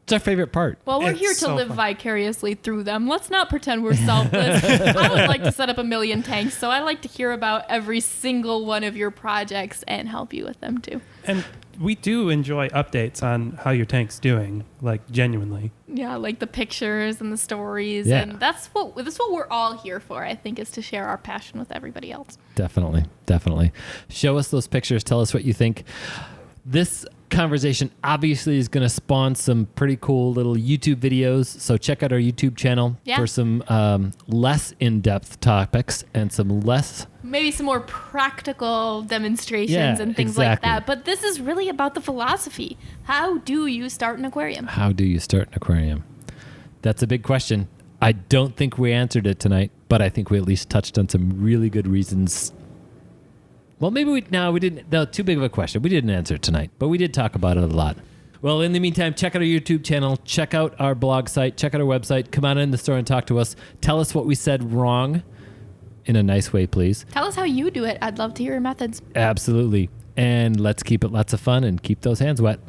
it's our favorite part. Well, we're It's here to so live fun. vicariously through them. Let's not pretend we're selfless. I would like to set up 1 million tanks, so I like to hear about every single one of your projects and help you with them too. and we do enjoy updates on how your tank's doing, like genuinely. Yeah, like the pictures and the stories, Yeah. and that's what we're all here for. I think is to share our passion with everybody else. Definitely. Show us those pictures. Tell us what you think. This conversation obviously is going to spawn some pretty cool little YouTube videos. So check out our YouTube channel for some less in-depth topics and some less... Maybe some more practical demonstrations and things like that. But this is really about the philosophy. How do you start an aquarium? How do you start an aquarium? That's a big question. I don't think we answered it tonight, but I think we at least touched on some really good reasons. Well, maybe we didn't. No, too big of a question. We didn't answer it tonight, but we did talk about it a lot. Well, in the meantime, check out our YouTube channel, check out our blog site, check out our website, come on in the store and talk to us. Tell us what we said wrong in a nice way, please. Tell us how you do it. I'd love to hear your methods. Absolutely. And let's keep it lots of fun and keep those hands wet.